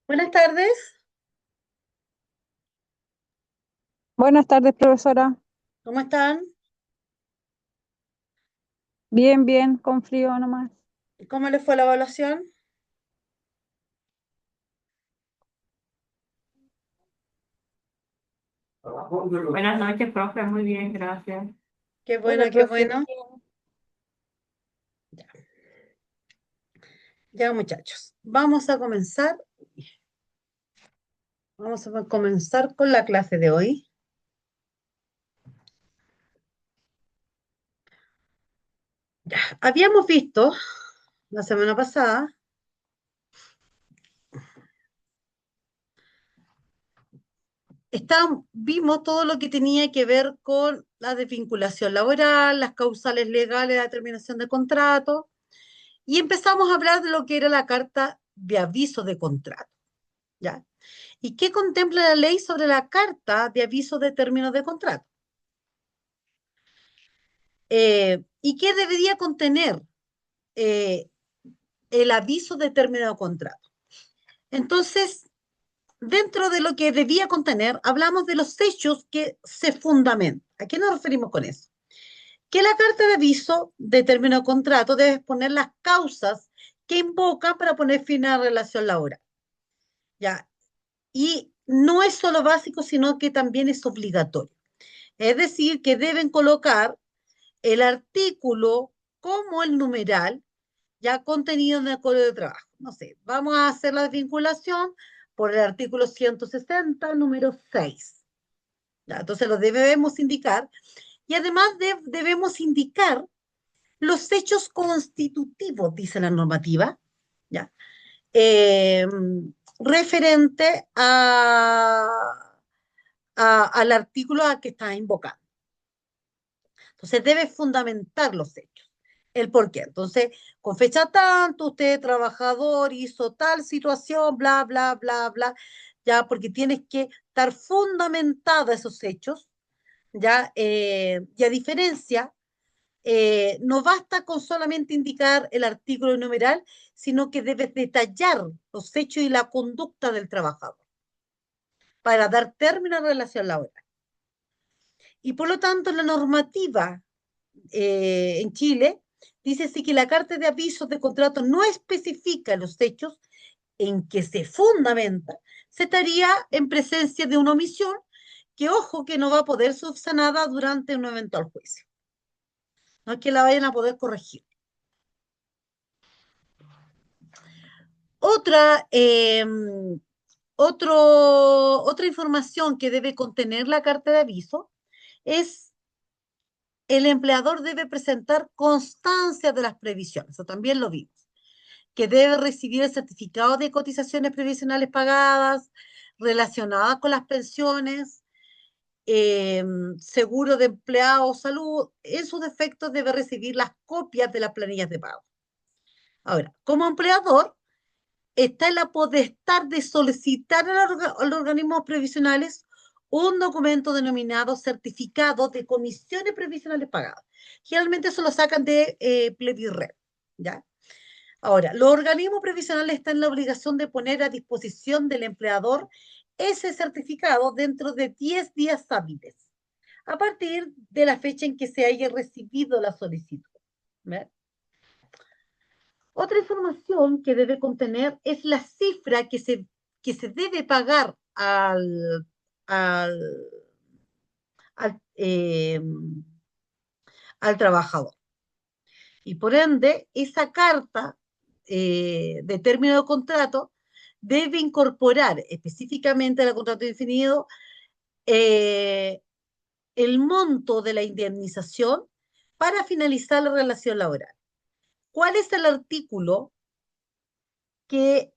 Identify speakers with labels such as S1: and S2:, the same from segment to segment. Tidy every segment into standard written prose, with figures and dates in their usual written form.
S1: Buenas tardes,
S2: Buenas tardes, profesora.
S1: ¿cómo están?
S2: Bien, bien, con frío nomás.
S1: ¿Cómo les fue la evaluación?
S3: Buenas noches, profe. Muy bien, gracias.
S1: Qué
S2: Hola,
S1: bueno, qué
S2: profe.
S1: bueno. Ya, muchachos, vamos a comenzar con la clase de hoy. Habíamos visto la semana pasada, vimos todo lo que tenía que ver con la desvinculación laboral, las causales legales de la terminación de contrato, y empezamos a hablar de lo que era la carta de aviso de contrato, ¿ya? ¿Y qué contempla la ley sobre la carta de aviso de términos de contrato? ¿Y qué debería contener eh, el aviso de término de contrato? Entonces, dentro de lo que debía contener, hablamos de los hechos que se fundamentan. ¿A qué nos referimos con eso? Que la carta de aviso de término de contrato debe exponer las causas que invocan para poner fin a la relación laboral. ¿Ya? Y no es solo básico, sino que también es obligatorio. Es decir, que deben colocar el artículo como el numeral ya contenido en el Código de Trabajo. No sé, vamos a hacer la desvinculación por el artículo 160, número 6. ¿Ya? Entonces lo debemos indicar y además debemos indicar los hechos constitutivos, dice la normativa, ¿ya? Eh, referente al artículo a que está invocando. Entonces debe fundamentar los hechos, el por qué. Entonces, con fecha tanto, usted trabajador hizo tal situación, bla, bla, bla, bla, ya, porque tienes que estar fundamentada esos hechos, ya, y a diferencia, no basta con solamente indicar el artículo numeral, sino que debes detallar los hechos y la conducta del trabajador para dar término a la relación laboral. Y por lo tanto, la normativa en Chile, dice sí que la carta de avisos de contrato no especifica los hechos en que se fundamenta, se estaría en presencia de una omisión que, ojo, que no va a poder subsanada durante un eventual juicio. No es que la vayan a poder corregir. Otra, otra información que debe contener la carta de aviso es el empleador debe presentar constancia de las previsiones, eso también lo vimos, que debe recibir el certificado de cotizaciones previsionales pagadas relacionadas con las pensiones, eh, seguro de empleado, salud, en sus defectos debe recibir las copias de las planillas de pago. Ahora, como empleador, está en la potestad de solicitar a los organismos previsionales un documento denominado certificado de comisiones previsionales pagadas. Generalmente eso lo sacan de Plevirred, ¿ya? Ahora, los organismos previsionales están en la obligación de poner a disposición del empleador ese certificado dentro de 10 días hábiles, a partir de la fecha en que se haya recibido la solicitud. ¿Ve? Otra información que debe contener es la cifra que se debe pagar al, al, eh, al trabajador. Y por ende, esa carta de término de contrato debe incorporar específicamente al contrato indefinido eh, el monto de la indemnización para finalizar la relación laboral. ¿Cuál es el artículo que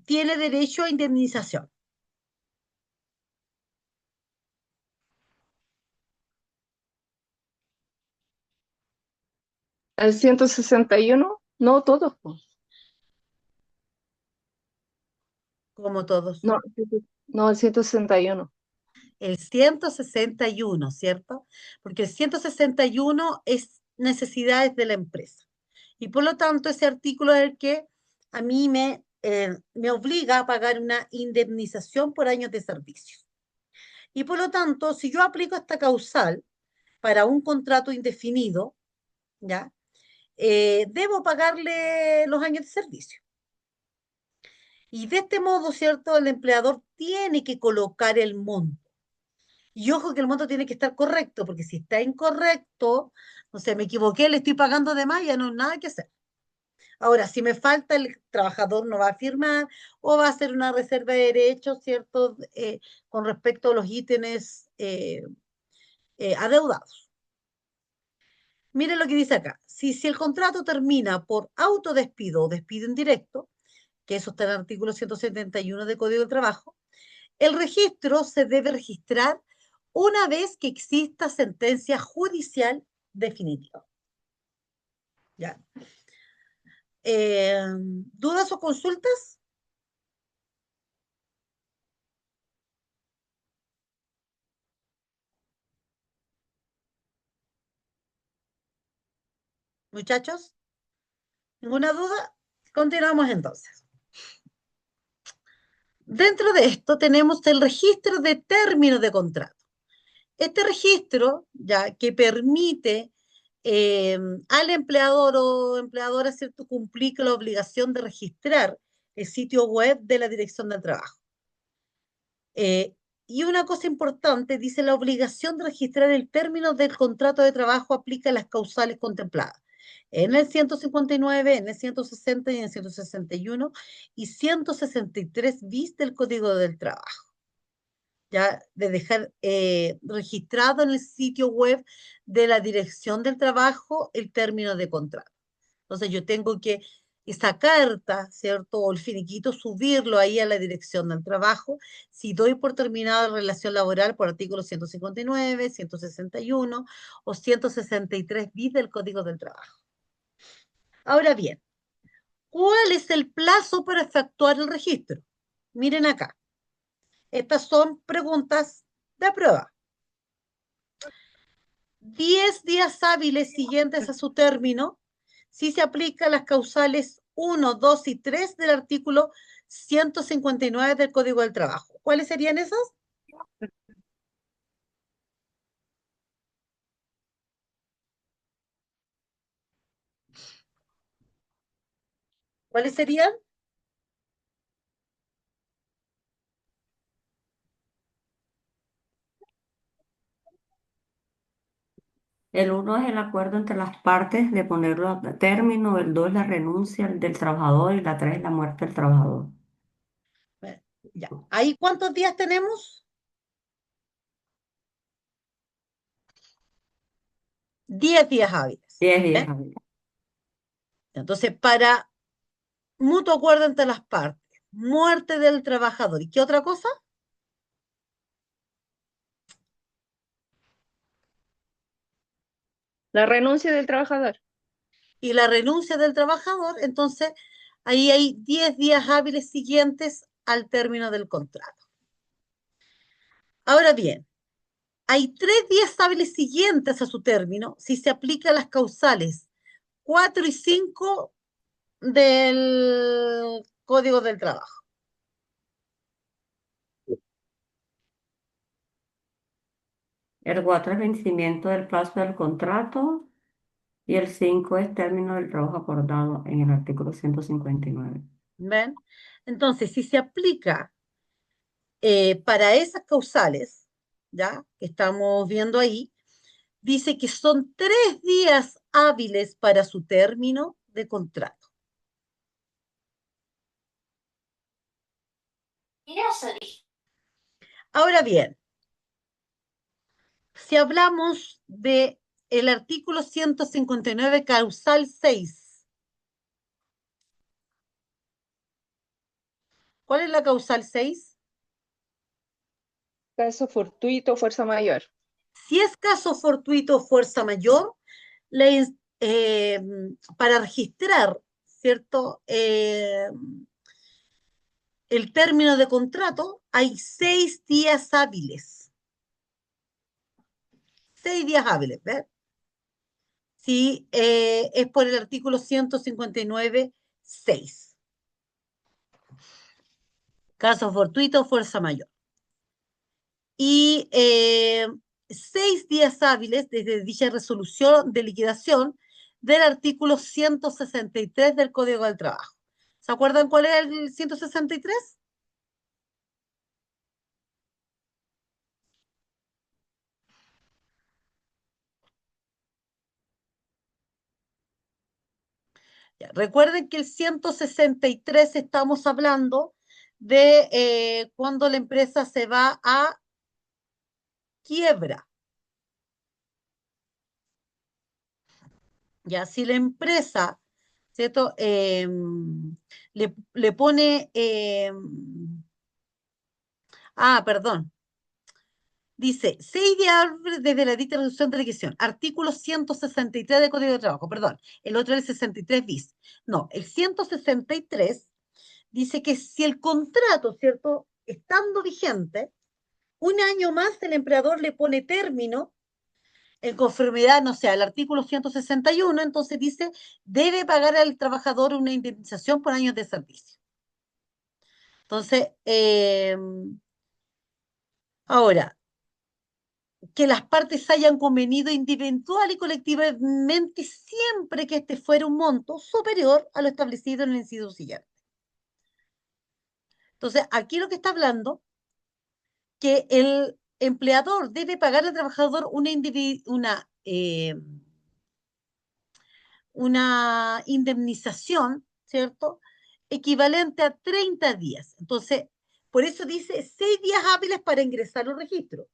S1: tiene derecho a indemnización?
S3: El 161, no todos, pues.
S1: Como todos.
S3: No, no, el 161.
S1: El 161, ¿cierto? Porque el 161 es necesidades de la empresa. Y por lo tanto, ese artículo es el que a mí me me obliga a pagar una indemnización por años de servicio. Y por lo tanto, si yo aplico esta causal para un contrato indefinido, ¿ya? Debo pagarle los años de servicio. Y de este modo, ¿cierto? El empleador tiene que colocar el monto. Y ojo que el monto tiene que estar correcto, porque si está incorrecto, o sea, me equivoqué, le estoy pagando de más, ya no hay nada que hacer. Ahora, si me falta, el trabajador no va a firmar o va a hacer una reserva de derechos, ¿cierto? Con respecto a los ítems adeudados. Mire lo que dice acá. Si el contrato termina por autodespido o despido indirecto, que eso está en el artículo 171 del Código del Trabajo, el registro se debe registrar una vez que exista sentencia judicial definitiva. ¿Ya? ¿Dudas o consultas? Muchachos, ¿ninguna duda? Continuamos entonces. Dentro de esto tenemos el registro de términos de contrato. Este registro, ya que permite al empleador o empleadora, ¿cierto?, cumplir con la obligación de registrar el sitio web de la Dirección del Trabajo. Y una cosa importante, dice, la obligación de registrar el término del contrato de trabajo aplica a las causales contempladas en el 159, en el 160 y en el 161 y 163 bis del Código del Trabajo. Ya de dejar registrado en el sitio web de la Dirección del Trabajo el término de contrato. Entonces yo tengo que esa carta, ¿cierto? O el finiquito, subirlo ahí a la Dirección del Trabajo. Si doy por terminada la relación laboral por artículo 159, 161 o 163 bis del Código del Trabajo. Ahora bien, ¿cuál es el plazo para efectuar el registro? Miren acá. Estas son preguntas de prueba. 10 días hábiles siguientes a su término, si se aplican las causales 1, 2 y 3 del artículo 159 del Código del Trabajo. ¿Cuáles serían esas? ¿Cuáles serían?
S3: El uno es el acuerdo entre las partes de ponerlo a término, el 2 es la renuncia del trabajador y la 3 es la muerte del trabajador.
S1: Ya. ¿Ahí cuántos días tenemos? 10 días hábiles.
S3: 10 días
S1: ¿Eh?
S3: hábiles.
S1: Entonces, para mutuo acuerdo entre las partes, muerte del trabajador. ¿Y qué otra cosa?
S2: La renuncia del trabajador.
S1: Y la renuncia del trabajador, entonces ahí hay 10 días hábiles siguientes al término del contrato. Ahora bien, hay 3 días hábiles siguientes a su término si se aplican las causales 4 y 5 del Código del Trabajo.
S3: El 4 es vencimiento del plazo del contrato y el 5 es término del trabajo acordado en el artículo 159.
S1: ¿Ven? Entonces, si se aplica para esas causales, ¿ya? Que estamos viendo ahí, dice que son 3 días hábiles para su término de contrato. Ahora bien, si hablamos de el artículo 159, causal 6, ¿cuál es la causal 6?
S2: Caso fortuito, fuerza mayor.
S1: Si es caso fortuito o fuerza mayor, eh, para registrar, ¿cierto? El término de contrato, hay 6 días hábiles. 6 días hábiles, ¿ves? Si es por el artículo 159, 6. caso fortuito o fuerza mayor. Y 6 días hábiles desde dicha resolución de liquidación del artículo 163 del Código del Trabajo. ¿Se acuerdan cuál era el 163? Ya, recuerden que el 163 estamos hablando de cuando la empresa se va a quiebra. Ya, si la empresa, ¿cierto? Le pone, perdón, dice, 6 días hábiles desde la dicta resolución de liquidación, artículo 163 del Código de Trabajo, perdón, el otro es el 63 bis. No, el 163 dice que si el contrato, ¿cierto? Estando vigente, un año más el empleador le pone término en conformidad, no sé, al artículo 161, entonces dice, debe pagar al trabajador una indemnización por años de servicio. Entonces, ahora, que las partes hayan convenido individual y colectivamente siempre que este fuera un monto superior a lo establecido en el inciso siguiente. Entonces, aquí lo que está hablando, que el empleador debe pagar al trabajador una indemnización, ¿cierto? Equivalente a 30 días. Entonces, por eso dice 6 días hábiles para ingresar los registros.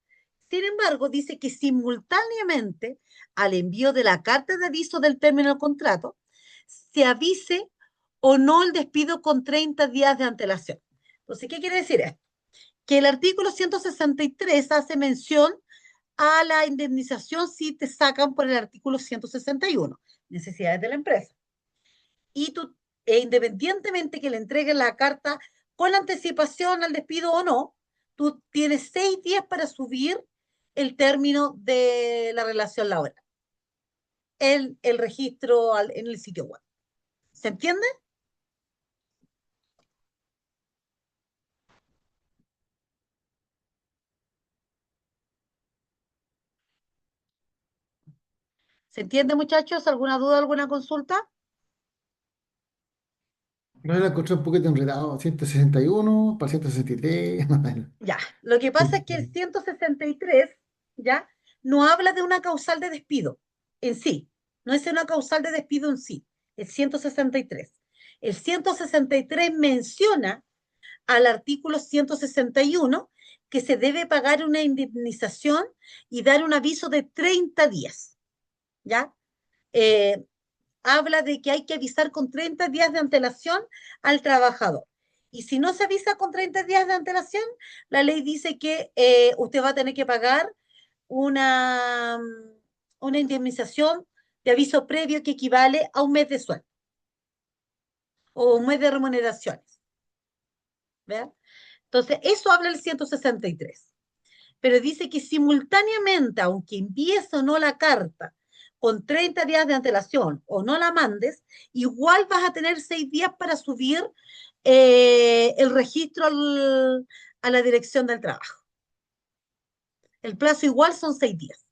S1: Sin embargo, dice que simultáneamente al envío de la carta de aviso del término del contrato, se avise o no el despido con 30 días de antelación. Entonces, ¿qué quiere decir esto? Que el artículo 163 hace mención a la indemnización si te sacan por el artículo 161, necesidades de la empresa. Y tú, independientemente que le entreguen la carta con anticipación al despido o no, tú tienes 6 días para subir el término de la relación laboral en el registro en el sitio web. ¿Se entiende? ¿Se entiende, muchachos? ¿Alguna duda, alguna consulta?
S4: No la encontré un poquito enredado. 161 para 163.
S1: Ya, lo que pasa es que el 163 ya no habla de una causal de despido en sí, no es una causal de despido en sí, el 163. El 163 menciona al artículo 161 que se debe pagar una indemnización y dar un aviso de 30 días, ¿ya? Eh, Habla de que hay que avisar con 30 días de antelación al trabajador. Y si no se avisa con 30 días de antelación, la ley dice que usted va a tener que pagar una, una indemnización de aviso previo que equivale a un mes de sueldo o un mes de remuneraciones. ¿Ve? Entonces, eso habla el 163. Pero dice que simultáneamente, aunque envíes o no la carta con 30 días de antelación o no la mandes, igual vas a tener 6 días para subir el registro a la dirección del trabajo. El plazo igual son 6 días.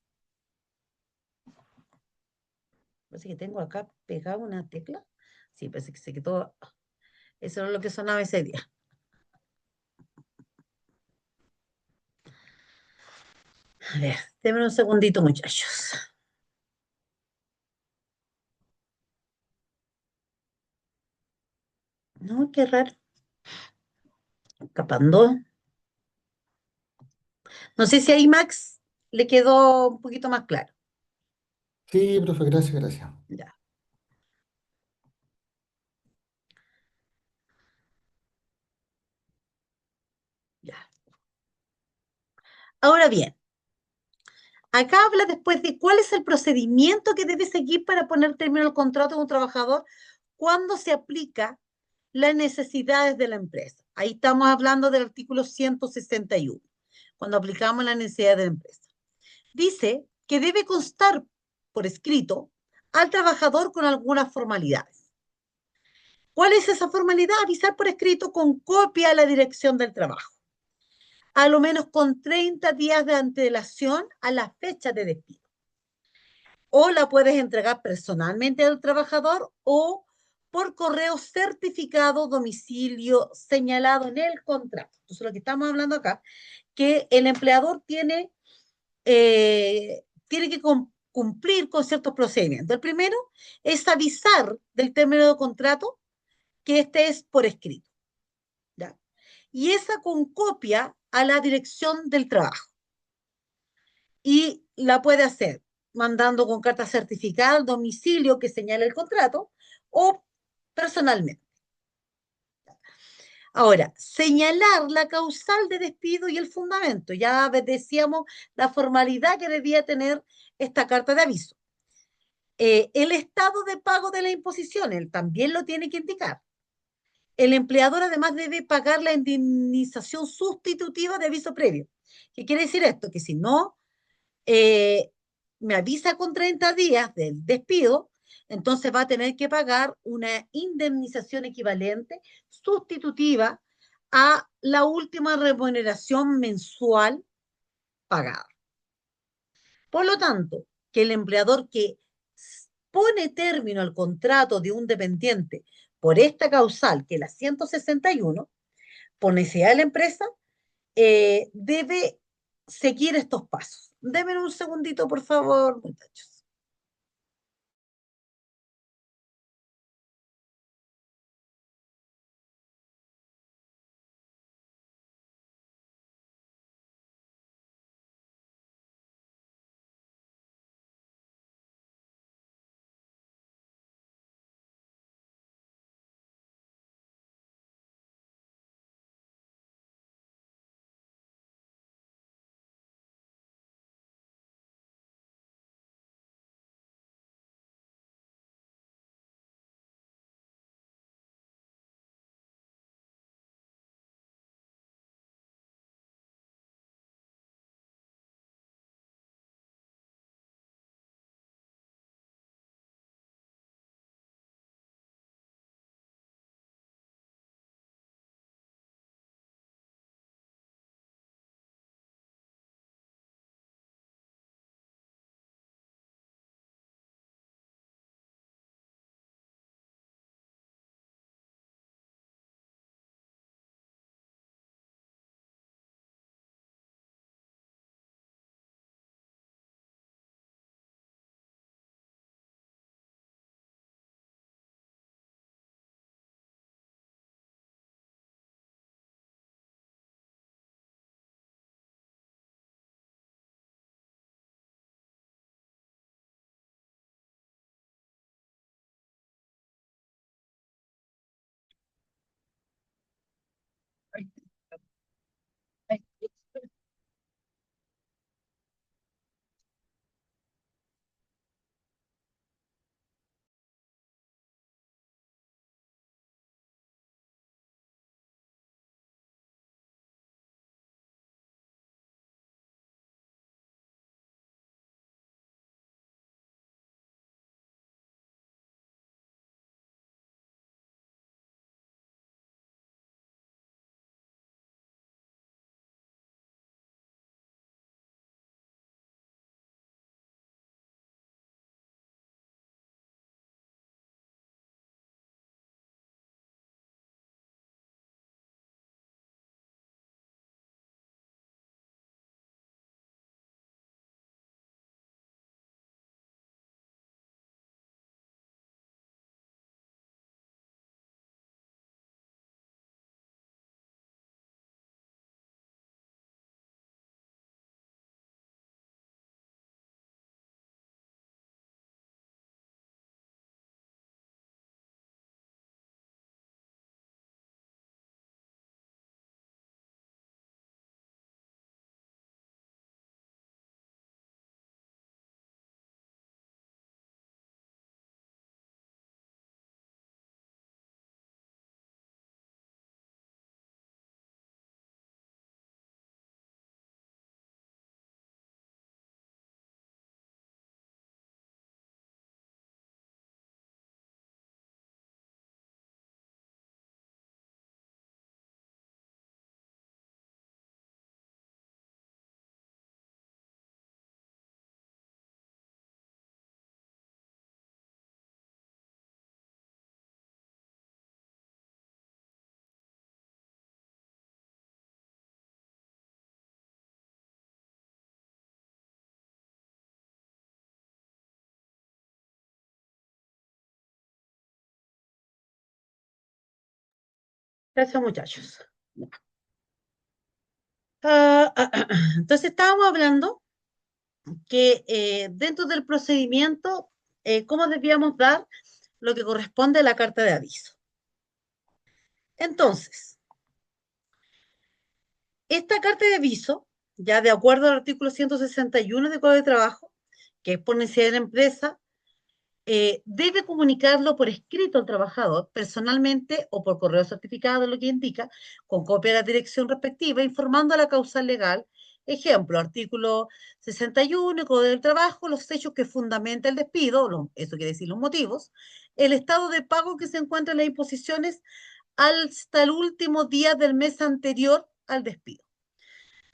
S1: Parece que tengo acá pegada una tecla. Sí, parece que se quedó. Eso es lo que sonaba ese día. A ver, denme un segundito, muchachos. No, qué raro. Capando. No sé si ahí Max le quedó un poquito más claro.
S4: Sí, profe, gracias, gracias.
S1: Ya, ya. Ahora bien, acá habla después de cuál es el procedimiento que debe seguir para poner término al contrato de un trabajador cuando se aplica las necesidades de la empresa. Ahí estamos hablando del artículo 161, cuando aplicamos las necesidades de la empresa. Dice que debe constar por escrito al trabajador con algunas formalidades. ¿Cuál es esa formalidad? Avisar por escrito con copia a la dirección del trabajo, a lo menos con 30 días de antelación a la fecha de despido. O la puedes entregar personalmente al trabajador o por correo certificado domicilio señalado en el contrato. Entonces, lo que estamos hablando acá, que el empleador tiene que cumplir con ciertos procedimientos. El primero es avisar del término de contrato que este es por escrito, ¿ya? Y esa con copia a la dirección del trabajo. Y la puede hacer mandando con carta certificada al domicilio que señala el contrato o personalmente. Ahora, señalar la causal de despido y el fundamento. Ya decíamos la formalidad que debía tener esta carta de aviso. El estado de pago de la imposición, él también lo tiene que indicar. El empleador además debe pagar la indemnización sustitutiva de aviso previo. ¿Qué quiere decir esto? Que si no eh, me avisa con 30 días del despido, entonces va a tener que pagar una indemnización equivalente sustitutiva a la última remuneración mensual pagada. Por lo tanto, que el empleador que pone término al contrato de un dependiente por esta causal, que es la 161, por necesidad de la empresa, debe seguir estos pasos. Denme un segundito, por favor, muchachos. Gracias, muchachos. Entonces estábamos hablando que dentro del procedimiento, cómo debíamos dar lo que corresponde a la carta de aviso. Entonces, esta carta de aviso, ya de acuerdo al artículo 161 del Código de Trabajo, que es por necesidad de la empresa, debe comunicarlo por escrito al trabajador, personalmente o por correo certificado, lo que indica, con copia de la dirección respectiva, informando a la causal legal. Ejemplo, artículo 61 del Código del Trabajo, los hechos que fundamentan el despido, eso quiere decir los motivos, el estado de pago que se encuentra en las imposiciones hasta el último día del mes anterior al despido,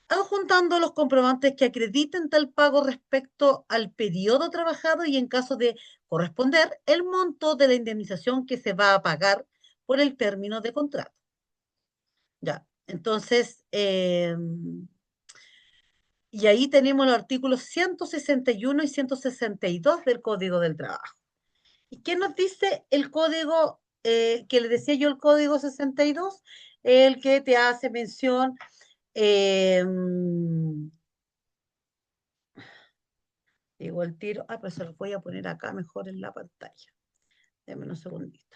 S1: adjuntando los comprobantes que acrediten tal pago respecto al periodo trabajado y en caso de corresponder el monto de la indemnización que se va a pagar por el término de contrato. Ya, entonces, y ahí tenemos los artículos 161 y 162 del Código del Trabajo. ¿Y qué nos dice el código, que le decía yo, el Código 62? El que te hace mención, digo el tiro, pues se lo voy a poner acá mejor en la pantalla. Déjame un segundito.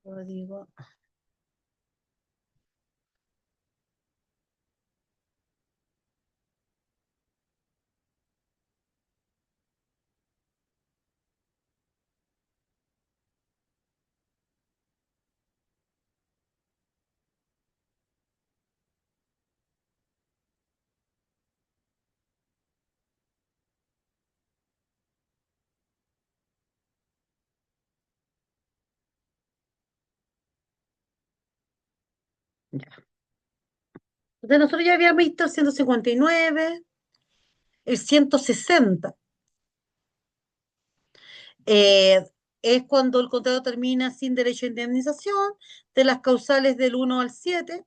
S1: Código. Ya. Entonces nosotros ya habíamos visto el 159, el 160. eh, es cuando el contrato termina sin derecho a indemnización, de las causales del 1 al 7.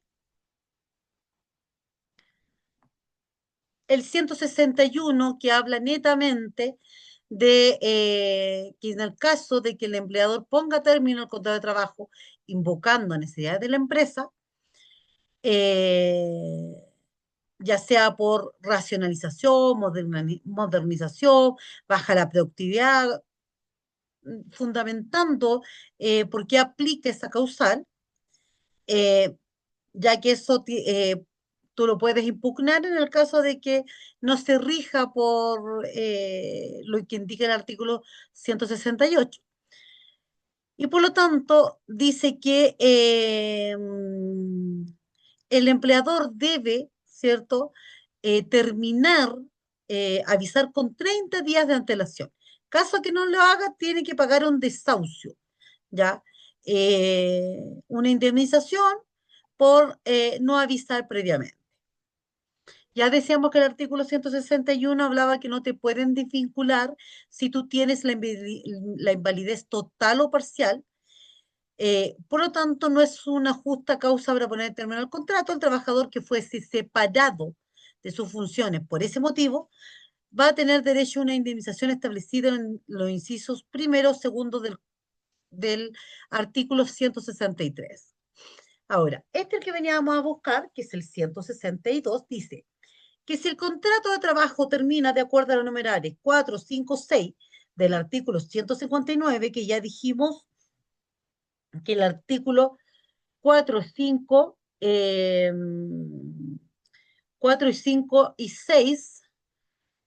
S1: El 161, que habla netamente de que en el caso de que el empleador ponga término al contrato de trabajo invocando necesidades de la empresa, eh, ya sea por racionalización, modernización, baja la productividad, fundamentando por qué aplica esa causal, eh, ya que eso tú lo puedes impugnar en el caso de que no se rija por lo que indica el artículo 168. Y por lo tanto, dice que el empleador debe, ¿cierto?, terminar, avisar con 30 días de antelación. Caso que no lo haga, tiene que pagar un desahucio, ¿ya? Una indemnización por no avisar previamente. Ya decíamos que el artículo 161 hablaba que no te pueden desvincular si tú tienes la invalidez total o parcial. Por lo tanto, no es una justa causa para poner término al contrato. El trabajador que fuese separado de sus funciones por ese motivo va a tener derecho a una indemnización establecida en los incisos primero o segundo del artículo 163. Ahora, este el que veníamos a buscar, que es el 162, dice que si el contrato de trabajo termina de acuerdo a los numerales 4, 5, 6 del artículo 159, que ya dijimos que el artículo 4, 5, 4 y 5 y 6,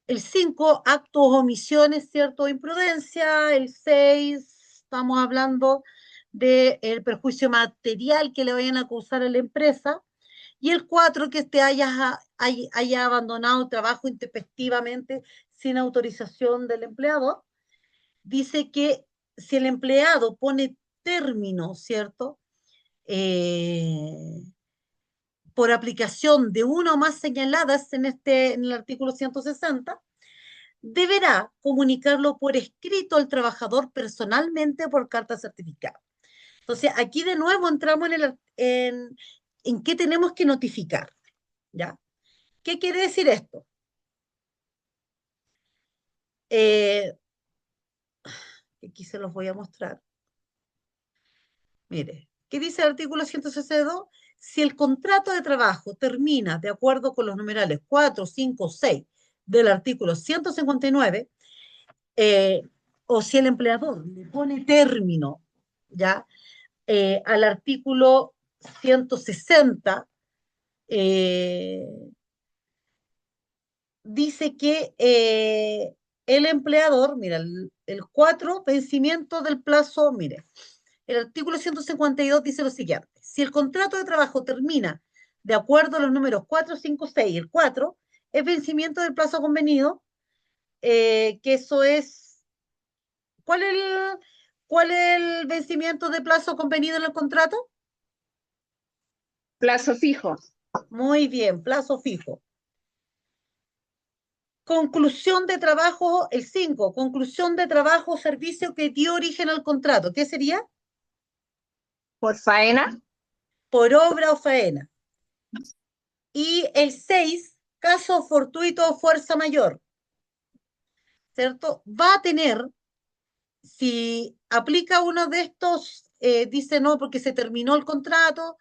S1: el 5, actos o omisiones, ¿cierto? Imprudencia, el 6, estamos hablando del perjuicio material que le vayan a causar a la empresa, y el 4, que te haya abandonado el trabajo intempestivamente sin autorización del empleador. Dice que si el empleado pone término, ¿cierto?, eh, por aplicación de una o más señaladas en el artículo 160, deberá comunicarlo por escrito al trabajador personalmente por carta certificada. Entonces, aquí de nuevo entramos en qué tenemos que notificar, ¿ya? ¿Qué quiere decir esto? Eh, aquí se los voy a mostrar. Mire, ¿qué dice el artículo 162? Si el contrato de trabajo termina de acuerdo con los numerales 4, 5, 6 del artículo 159, eh, o si el empleador le pone término, ¿ya? Al artículo 160, eh, dice que el empleador, mira, el 4, vencimiento del plazo, mire, el artículo 152 dice lo siguiente: si el contrato de trabajo termina de acuerdo a los números 4, 5, 6 y el 4, es vencimiento del plazo convenido, que eso es, ¿cuál es cuál es el vencimiento de plazo convenido en el contrato?
S2: Plazo fijo.
S1: Muy bien, plazo fijo. Conclusión de trabajo, el 5, conclusión de trabajo o servicio que dio origen al contrato. ¿Qué sería?
S2: Por faena.
S1: Por obra o faena. Y el 6, caso fortuito o fuerza mayor, ¿cierto? Va a tener, si aplica uno de estos, dice no porque se terminó el contrato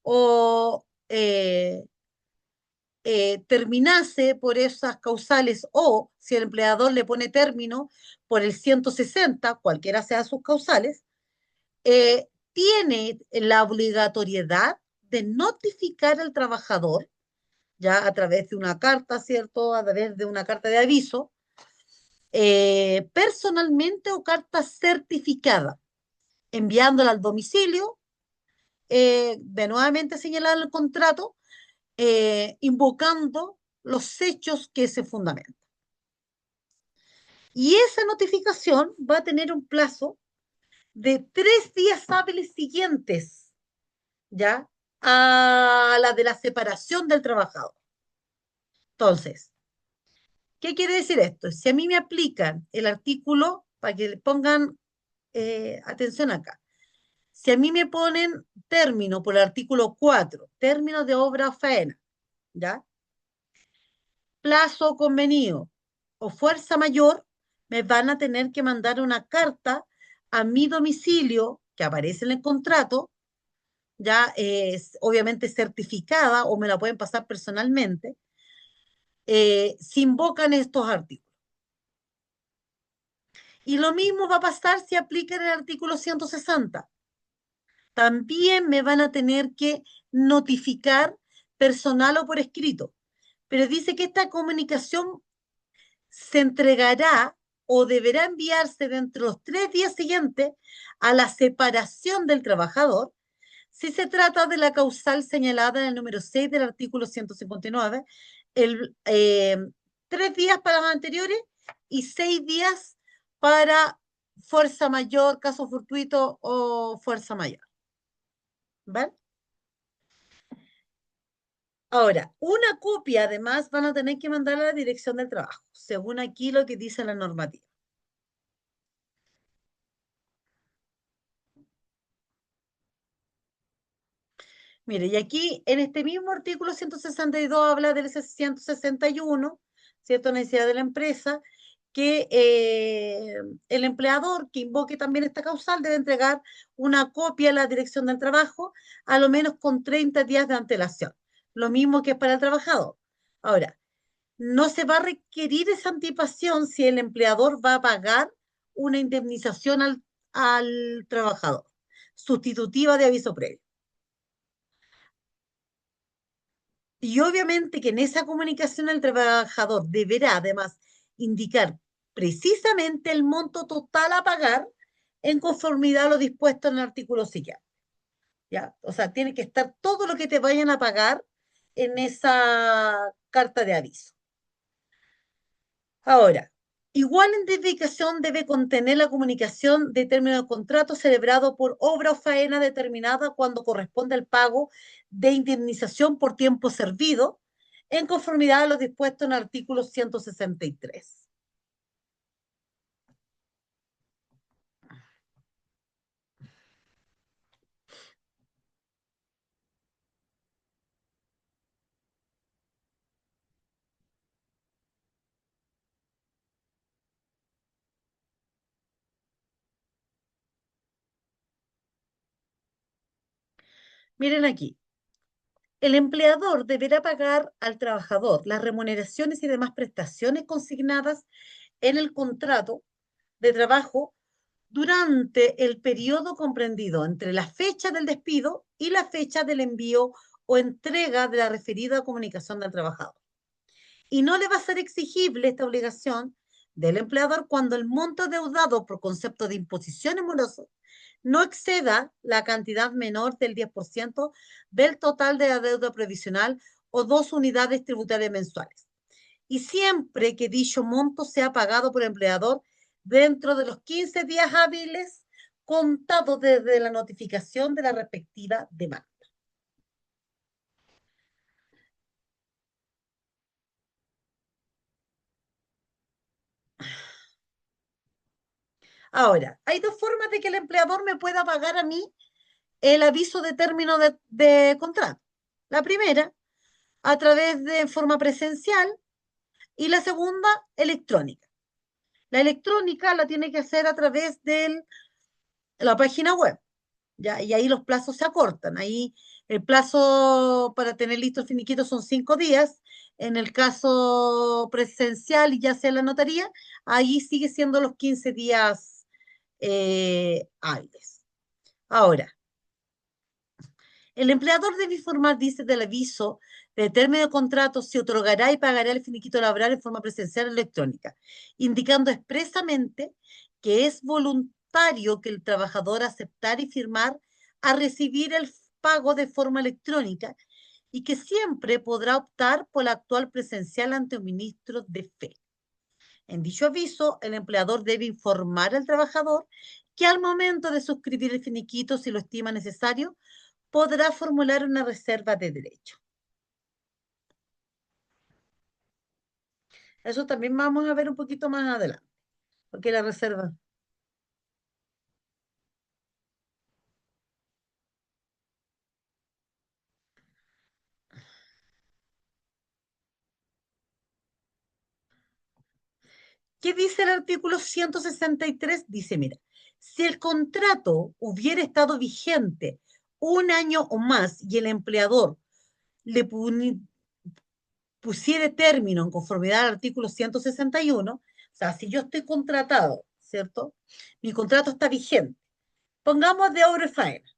S1: o terminase por esas causales, o si el empleador le pone término por el 160, cualquiera sea sus causales, tiene la obligatoriedad de notificar al trabajador, ya a través de una carta, ¿cierto? A través de una carta de aviso, personalmente o carta certificada, enviándola al domicilio, de nuevamente señalar el contrato, invocando los hechos que se fundamentan. Y esa notificación va a tener un plazo de 3 días hábiles siguientes, ¿ya? A la de la separación del trabajador. Entonces, ¿qué quiere decir esto? Si a mí me aplican el artículo, para que le pongan atención acá, si a mí me ponen término por el artículo 4, término de obra o faena, ¿ya? Plazo convenido o fuerza mayor, me van a tener que mandar una carta a mi domicilio, que aparece en el contrato, ya es obviamente certificada o me la pueden pasar personalmente, si invocan estos artículos. Y lo mismo va a pasar si aplican el artículo 160. También me van a tener que notificar personal o por escrito. Pero dice que esta comunicación se entregará o deberá enviarse dentro de los 3 días siguientes a la separación del trabajador si se trata de la causal señalada en el número 6 del artículo 159, el, 3 días para los anteriores y 6 días para fuerza mayor, caso fortuito o fuerza mayor. ¿Vale? Ahora, una copia además van a tener que mandar a la dirección del trabajo, según aquí lo que dice la normativa. Mire, y aquí en este mismo artículo 162 habla del 161, ¿cierto? Necesidad de la empresa, que el empleador que invoque también esta causal debe entregar una copia a la dirección del trabajo, a lo menos con 30 días de antelación. Lo mismo que es para el trabajador. Ahora, no se va a requerir esa anticipación si el empleador va a pagar una indemnización al trabajador, sustitutiva de aviso previo. Y obviamente que en esa comunicación el trabajador deberá además indicar precisamente el monto total a pagar en conformidad a lo dispuesto en el artículo siguiente. ¿Ya? O sea, tiene que estar todo lo que te vayan a pagar en esa carta de aviso. Ahora, igual identificación debe contener la comunicación de término de contrato celebrado por obra o faena determinada cuando corresponde al pago de indemnización por tiempo servido, en conformidad a lo dispuesto en el artículo 163. Miren aquí. El empleador deberá pagar al trabajador las remuneraciones y demás prestaciones consignadas en el contrato de trabajo durante el periodo comprendido entre la fecha del despido y la fecha del envío o entrega de la referida comunicación del trabajador. Y no le va a ser exigible esta obligación del empleador cuando el monto deudado por concepto de imposiciones morosas no exceda la cantidad menor del 10% del total de la deuda previsional o 2 unidades tributarias mensuales. Y siempre que dicho monto sea pagado por el empleador dentro de los 15 días hábiles contados desde la notificación de la respectiva demanda. Ahora, hay dos formas de que el empleador me pueda pagar a mí el aviso de término de contrato. La primera, a través de forma presencial, y la segunda, electrónica. La electrónica la tiene que hacer a través de la página web, ¿ya? Y ahí los plazos se acortan. Ahí el plazo para tener listo el finiquito son 5 días. En el caso presencial, y ya sea la notaría, ahí sigue siendo los 15 días hábiles. Ahora, el empleador debe informar, dice, del aviso de término de contrato, se otorgará y pagará el finiquito laboral en forma presencial o electrónica, indicando expresamente que es voluntario que el trabajador aceptar y firmar a recibir el pago de forma electrónica y que siempre podrá optar por la actual presencial ante un ministro de fe. En dicho aviso, el empleador debe informar al trabajador que al momento de suscribir el finiquito, si lo estima necesario, podrá formular una reserva de derecho. Eso también vamos a ver un poquito más adelante, porque la reserva. ¿Qué dice el artículo 163? Dice, mira, si el contrato hubiera estado vigente 1 año o más y el empleador le pusiere término en conformidad al artículo 161, o sea, si yo estoy contratado, ¿cierto? Mi contrato está vigente. Pongamos de obra y faena,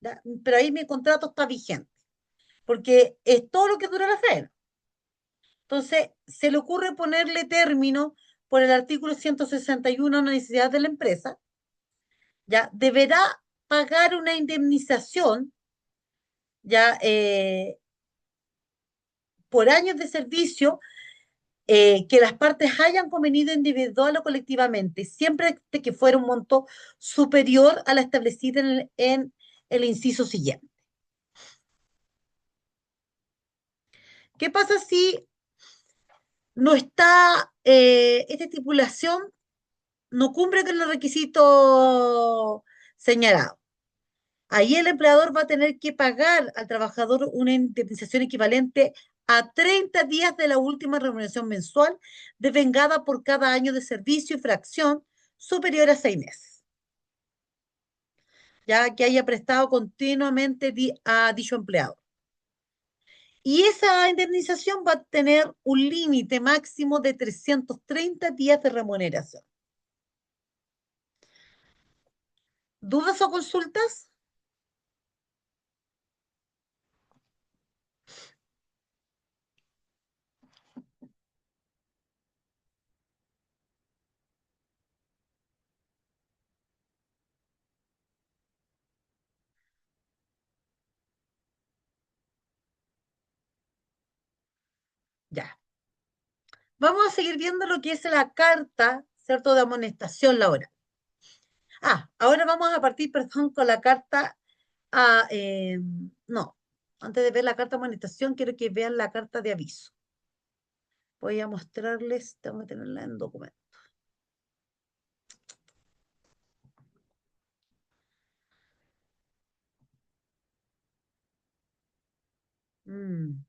S1: ¿ya? Pero ahí mi contrato está vigente, porque es todo lo que dura la faena. Entonces, se le ocurre ponerle término por el artículo 161 a una necesidad de la empresa, ya deberá pagar una indemnización ya por años de servicio que las partes hayan convenido individual o colectivamente, siempre que fuera un monto superior a la establecida en el inciso siguiente. ¿Qué pasa si no está esta estipulación no cumple con los requisitos señalados? Ahí el empleador va a tener que pagar al trabajador una indemnización equivalente a 30 días de la última remuneración mensual devengada por cada año de servicio y fracción superior a 6 meses, ya que haya prestado continuamente a dicho empleado. Y esa indemnización va a tener un límite máximo de 330 días de remuneración. ¿Dudas o consultas? Ya. Vamos a seguir viendo lo que es la carta, ¿cierto?, de amonestación laboral. Ahora vamos a partir, perdón, con la carta no, antes de ver la carta de amonestación, quiero que vean la carta de aviso. Voy a mostrarles, tengo que tenerla en documento. Mm.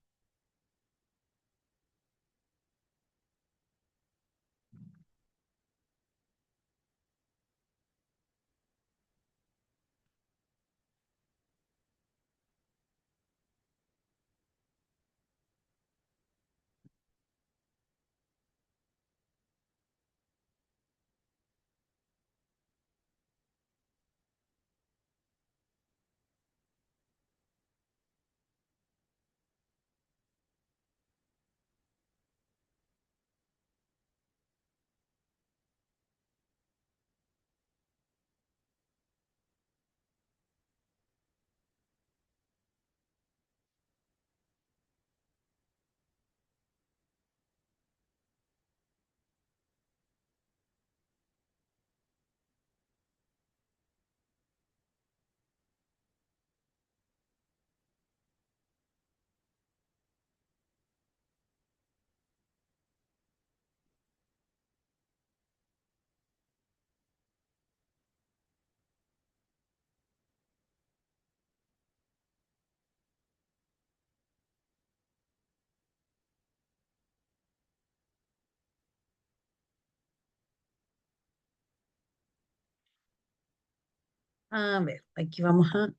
S1: A ver, aquí vamos a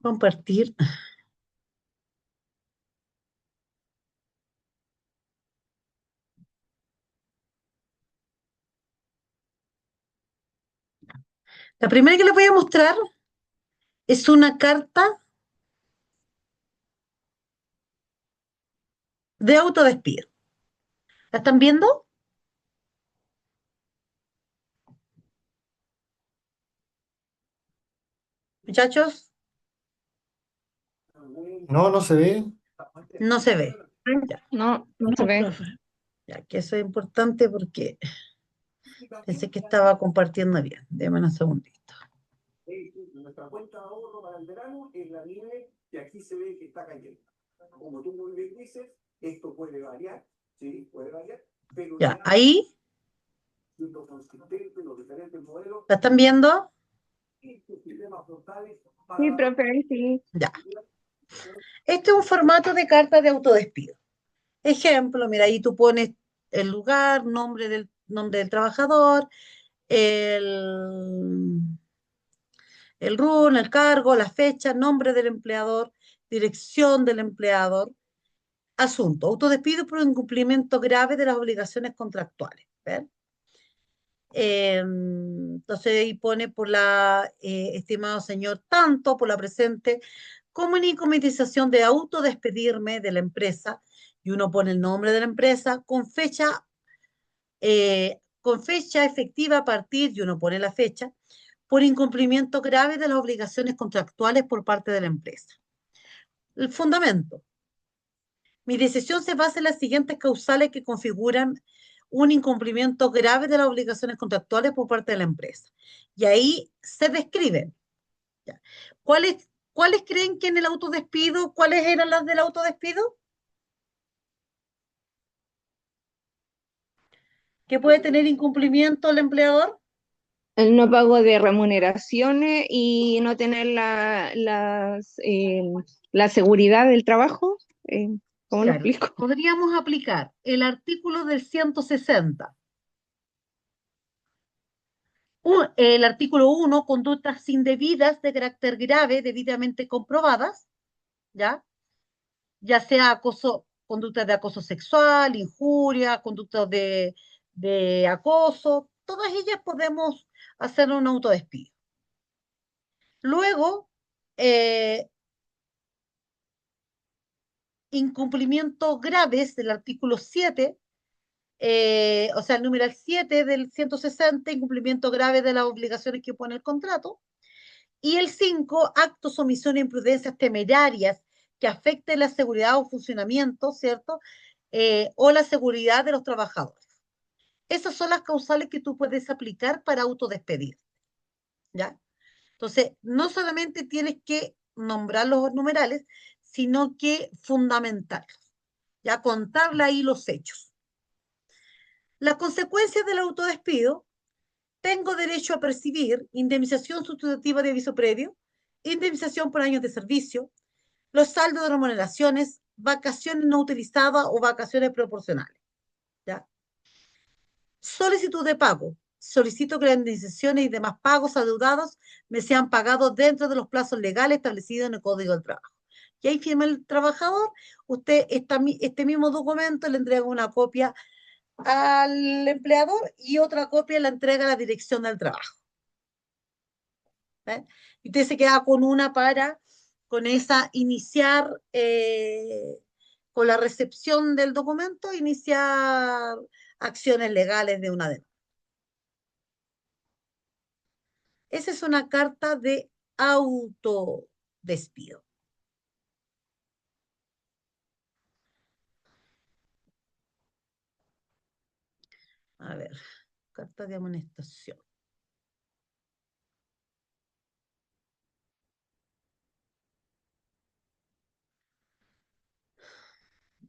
S1: compartir. La primera que les voy a mostrar es una carta de autodespido. ¿La están viendo, muchachos?
S4: No, no se ve.
S1: No se ve. Ya,
S2: No, no se ve.
S1: ya que eso es importante porque pensé que estaba compartiendo bien. Déjame un segundito.
S5: Nuestra cuenta de ahorro para el verano es la nieve que aquí se ve que está cayendo. Como tú muy bien dices, esto puede variar, sí, puede variar, pero
S1: Ya,
S5: ya
S1: ahí,
S5: lo consistente, los diferentes modelos,
S1: ¿la están viendo?
S5: estos sistemas frontales
S2: Sí,
S5: para
S2: profe, sí.
S1: Ya. Este es un formato de carta de autodespido. Ejemplo, mira, ahí tú pones el lugar, nombre del trabajador, el, el RUN, el cargo, la fecha, nombre del empleador, dirección del empleador, asunto, autodespido por incumplimiento grave de las obligaciones contractuales. ¿Ven? Entonces ahí pone por la, estimado señor, tanto por la presente comunicación de autodespedirme de la empresa, y uno pone el nombre de la empresa con fecha efectiva a partir, y uno pone la fecha, por incumplimiento grave de las obligaciones contractuales por parte de la empresa. El fundamento. Mi decisión se basa en las siguientes causales que configuran un incumplimiento grave de las obligaciones contractuales por parte de la empresa. Y ahí se describen. ¿Ya? ¿Cuáles creen que en el autodespido, cuáles eran las del autodespido? ¿Que puede tener incumplimiento el empleador?
S2: El no pago de remuneraciones y no tener la seguridad del trabajo. ¿Cómo lo
S1: Claro,
S2: explico?
S1: podríamos aplicar el artículo del 160. El artículo 1, conductas indebidas de carácter grave, debidamente comprobadas, ¿ya? Ya sea acoso, conductas de acoso sexual, injuria, conductas de acoso, todas ellas podemos hacer un autodespido. Luego, eh, incumplimientos graves del artículo 7, o sea, el numeral 7 del 160, incumplimiento grave de las obligaciones que pone el contrato. Y el 5, actos, omisiones, imprudencias temerarias que afecten la seguridad o funcionamiento, ¿cierto? O la seguridad de los trabajadores. Esas son las causales que tú puedes aplicar para autodespedir, ¿ya? Entonces, no solamente tienes que nombrar los numerales, sino que fundamentarlos, ¿ya? Contarle ahí los hechos. Las consecuencias del autodespido: tengo derecho a percibir indemnización sustitutiva de aviso previo, indemnización por años de servicio, los saldos de remuneraciones, vacaciones no utilizadas o vacaciones proporcionales. ¿Ya? Solicitud de pago. Solicito que las indemnizaciones y demás pagos adeudados me sean pagados dentro de los plazos legales establecidos en el Código del Trabajo. Y ahí firma el trabajador, usted este mismo documento le entrega una copia al empleador y otra copia la entrega a la dirección del trabajo. ¿Eh? Y usted se queda con una con esa, iniciar, con la recepción del documento, iniciar acciones legales de una demanda. Esa es una carta de autodespido. A ver, carta de amonestación.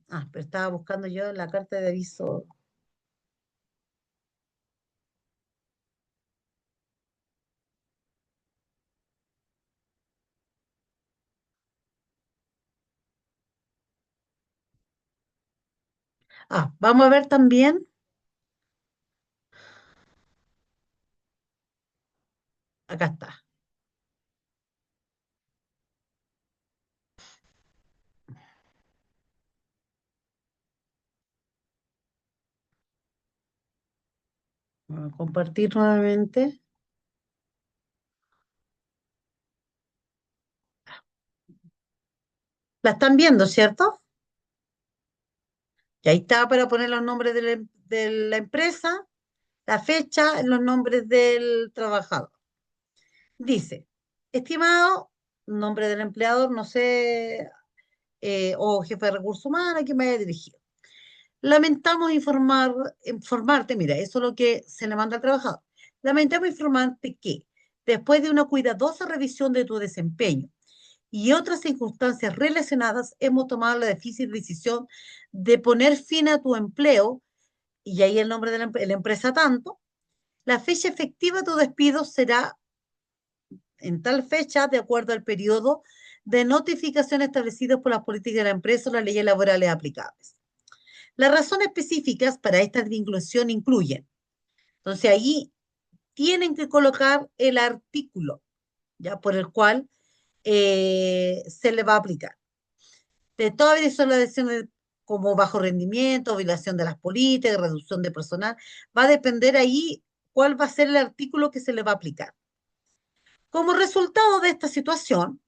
S1: Ah, pero estaba buscando yo la carta de aviso. Ah, vamos a ver también Acá está. Voy a compartir nuevamente. ¿La están viendo, cierto? Y ahí está para poner los nombres de la empresa, la fecha, los nombres del trabajador. Dice, estimado, nombre del empleador, no sé, o jefe de recursos humanos, a quién me haya dirigido. Lamentamos informarte, mira, eso es lo que se le manda al trabajador. Lamentamos informarte que después de una cuidadosa revisión de tu desempeño y otras circunstancias relacionadas, hemos tomado la difícil decisión de poner fin a tu empleo, y ahí el nombre de la empresa tanto. La fecha efectiva de tu despido será en tal fecha, de acuerdo al periodo de notificación establecido por las políticas de la empresa o las leyes laborales aplicables. Las razones específicas para esta vinculación incluyen, entonces ahí tienen que colocar el artículo, ya por el cual se le va a aplicar. De todas son las decisiones como bajo rendimiento, violación de las políticas, reducción de personal, va a depender ahí cuál va a ser el artículo que se le va a aplicar. Como resultado de esta situación,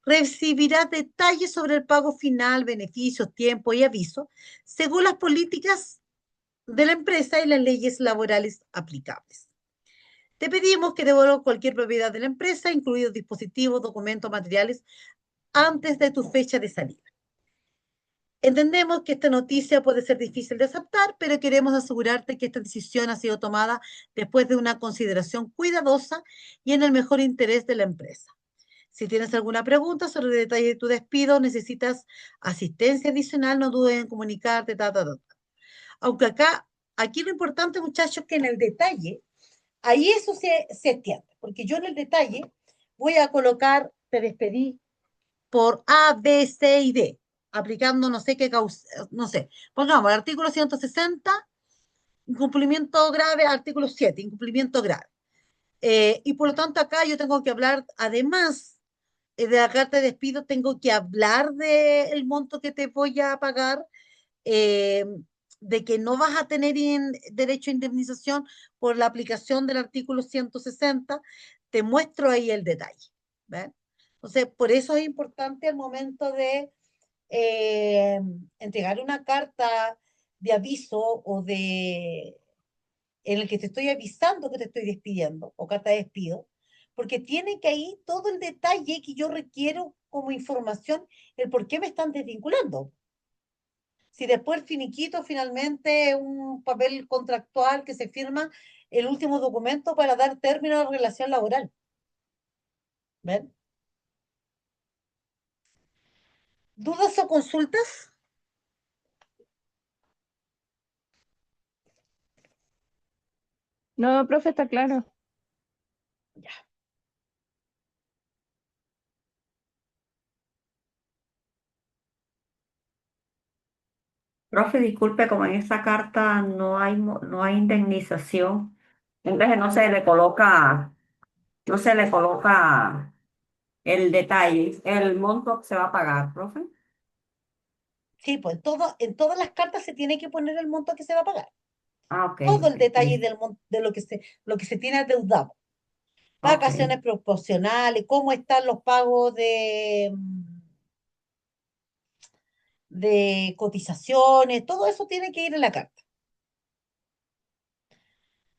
S1: recibirás detalles sobre el pago final, beneficios, tiempo y aviso, según las políticas de la empresa y las leyes laborales aplicables. Te pedimos que devuelvas cualquier propiedad de la empresa, incluidos dispositivos, documentos, materiales, antes de tu fecha de salida. Entendemos que esta noticia puede ser difícil de aceptar, pero queremos asegurarte que esta decisión ha sido tomada después de una consideración cuidadosa y en el mejor interés de la empresa. Si tienes alguna pregunta sobre el detalle de tu despido, necesitas asistencia adicional, no dudes en comunicarte, Aunque aquí lo importante, muchachos, es que en el detalle, ahí eso se extiende, porque yo en el detalle voy a colocar, te despedí por A, B, C y D, aplicando no sé qué causa, no sé, pongamos el artículo 160, incumplimiento grave, artículo 7, incumplimiento grave. Y por lo tanto acá yo tengo que hablar, además de la carta de despido, tengo que hablar del monto que te voy a pagar, eh, de que no vas a tener derecho a indemnización por la aplicación del artículo 160, te muestro ahí el detalle. ¿Ven? Entonces, por eso es importante al momento de eh, entregar una carta de aviso o de en el que te estoy avisando que te estoy despidiendo o carta de despido, porque tiene que ahí todo el detalle que yo requiero como información, el por qué me están desvinculando. Si después el finiquito finalmente es un papel contractual que se firma el último documento para dar término a la relación laboral. ¿Ven? ¿Dudas o consultas?
S2: No, profe, está claro.
S1: Ya.
S3: Profe, disculpe, como en esa carta no hay indemnización, entonces no se le coloca el detalle, el monto que se va a pagar, profe.
S1: Sí, pues en todas las cartas se tiene que poner el monto que se va a pagar.
S3: Ah, ok,
S1: Todo el detalle
S3: sí,
S1: de lo que se tiene adeudado.
S3: ok,
S1: Vacaciones proporcionales, cómo están los pagos de cotizaciones, todo eso tiene que ir en la carta.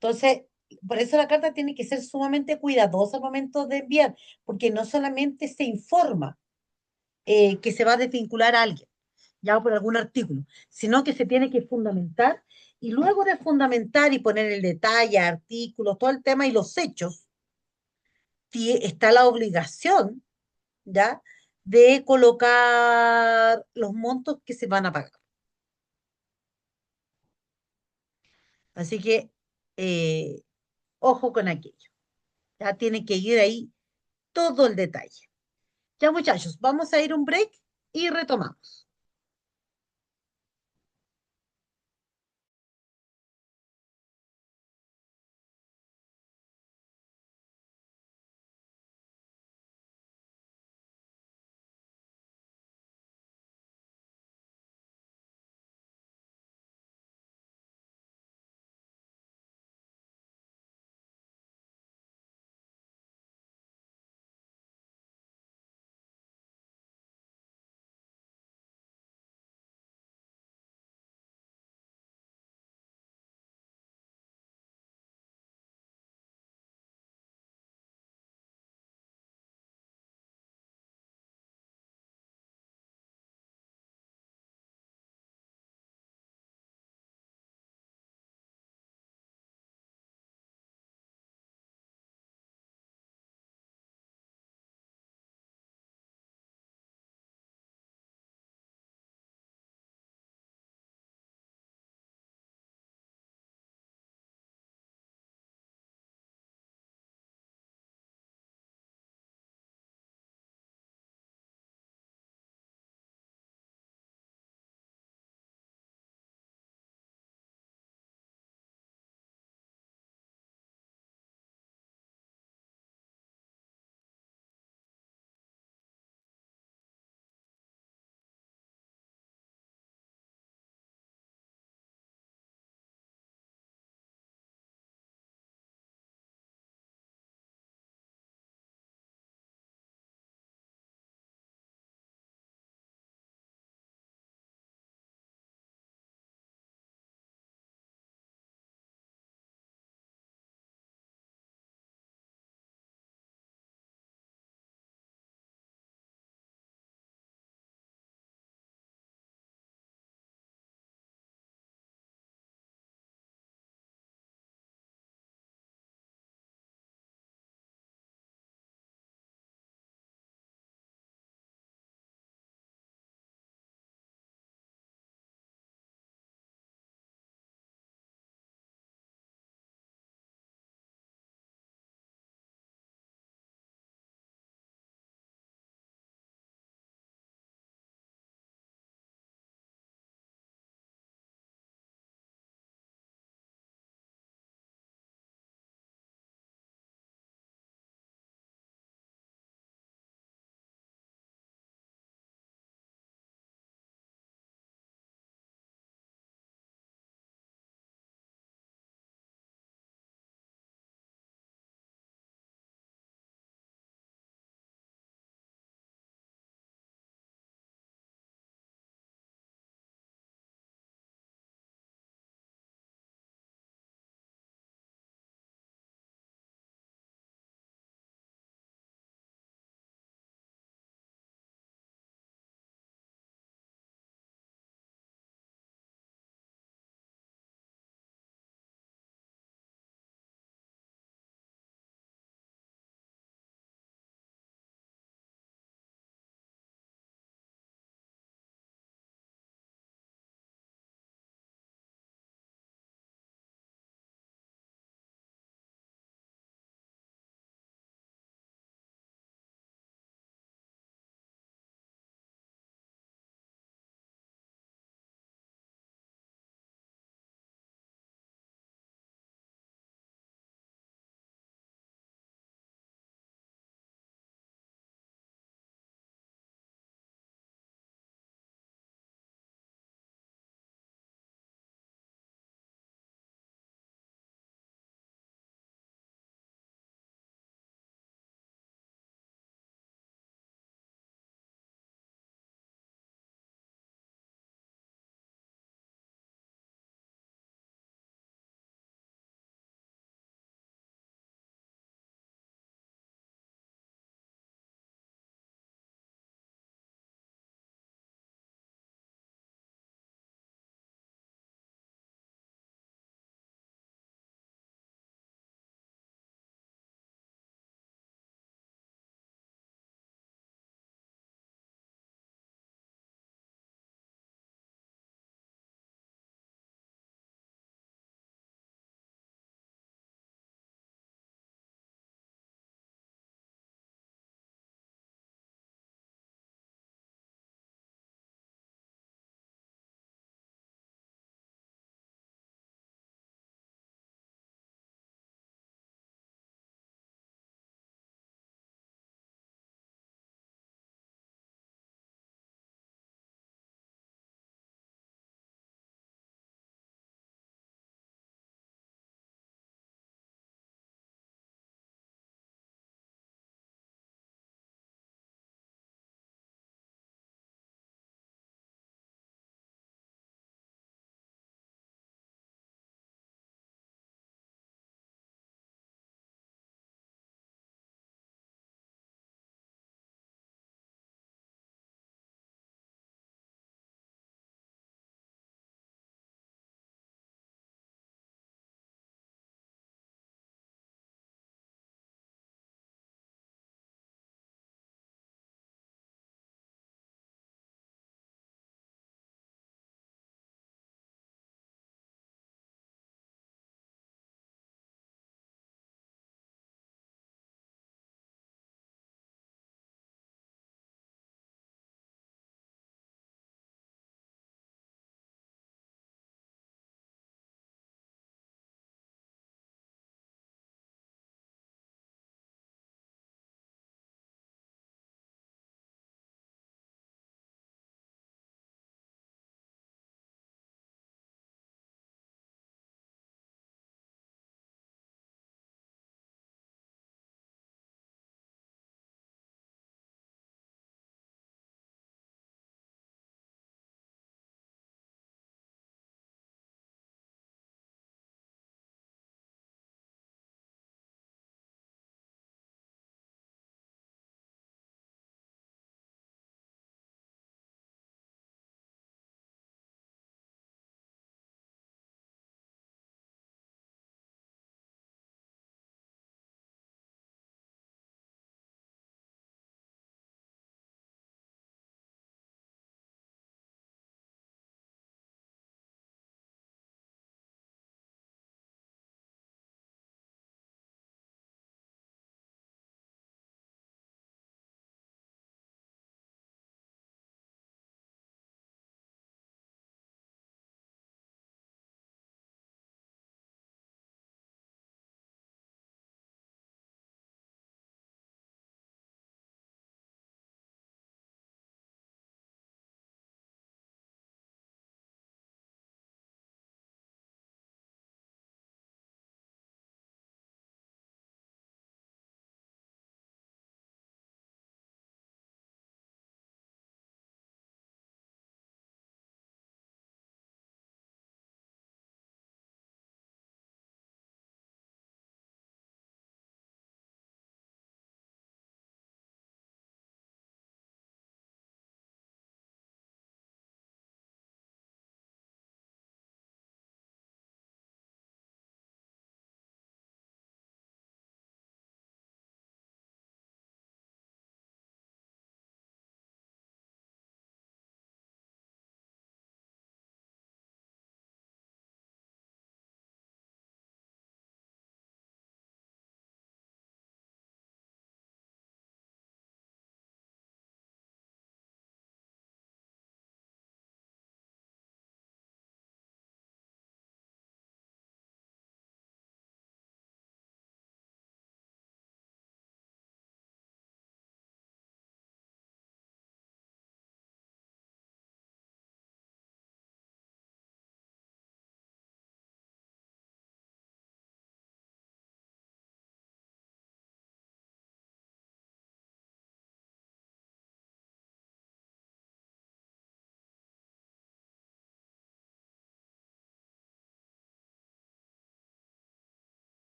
S1: Entonces, por eso la carta tiene que ser sumamente cuidadosa al momento de enviar, porque no solamente se informa que se va a desvincular a alguien, ya por algún artículo, sino que se tiene que fundamentar y luego de fundamentar y poner el detalle, artículos, todo el tema y los hechos, está la obligación, ¿ya? De colocar los montos que se van a pagar. Así que, eh, ojo con aquello. Ya tiene que ir ahí todo el detalle. Ya, muchachos, vamos a ir un break y retomamos.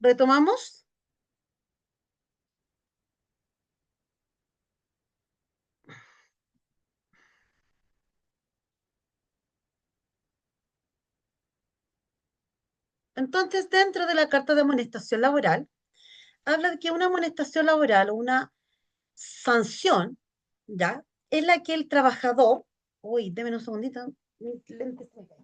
S1: ¿Retomamos? Entonces, dentro de la Carta de Amonestación Laboral, habla de que una amonestación laboral o una sanción, ¿ya? Es la que el trabajador, uy, déme un segundito, mis lentes se me caen.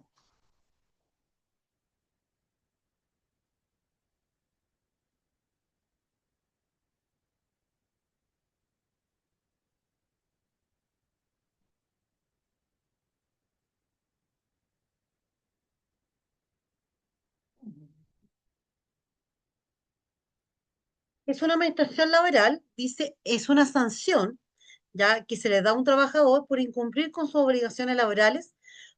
S1: Es una amonestación laboral, dice, es una sanción, ya que se le da a un trabajador por incumplir con sus obligaciones laborales,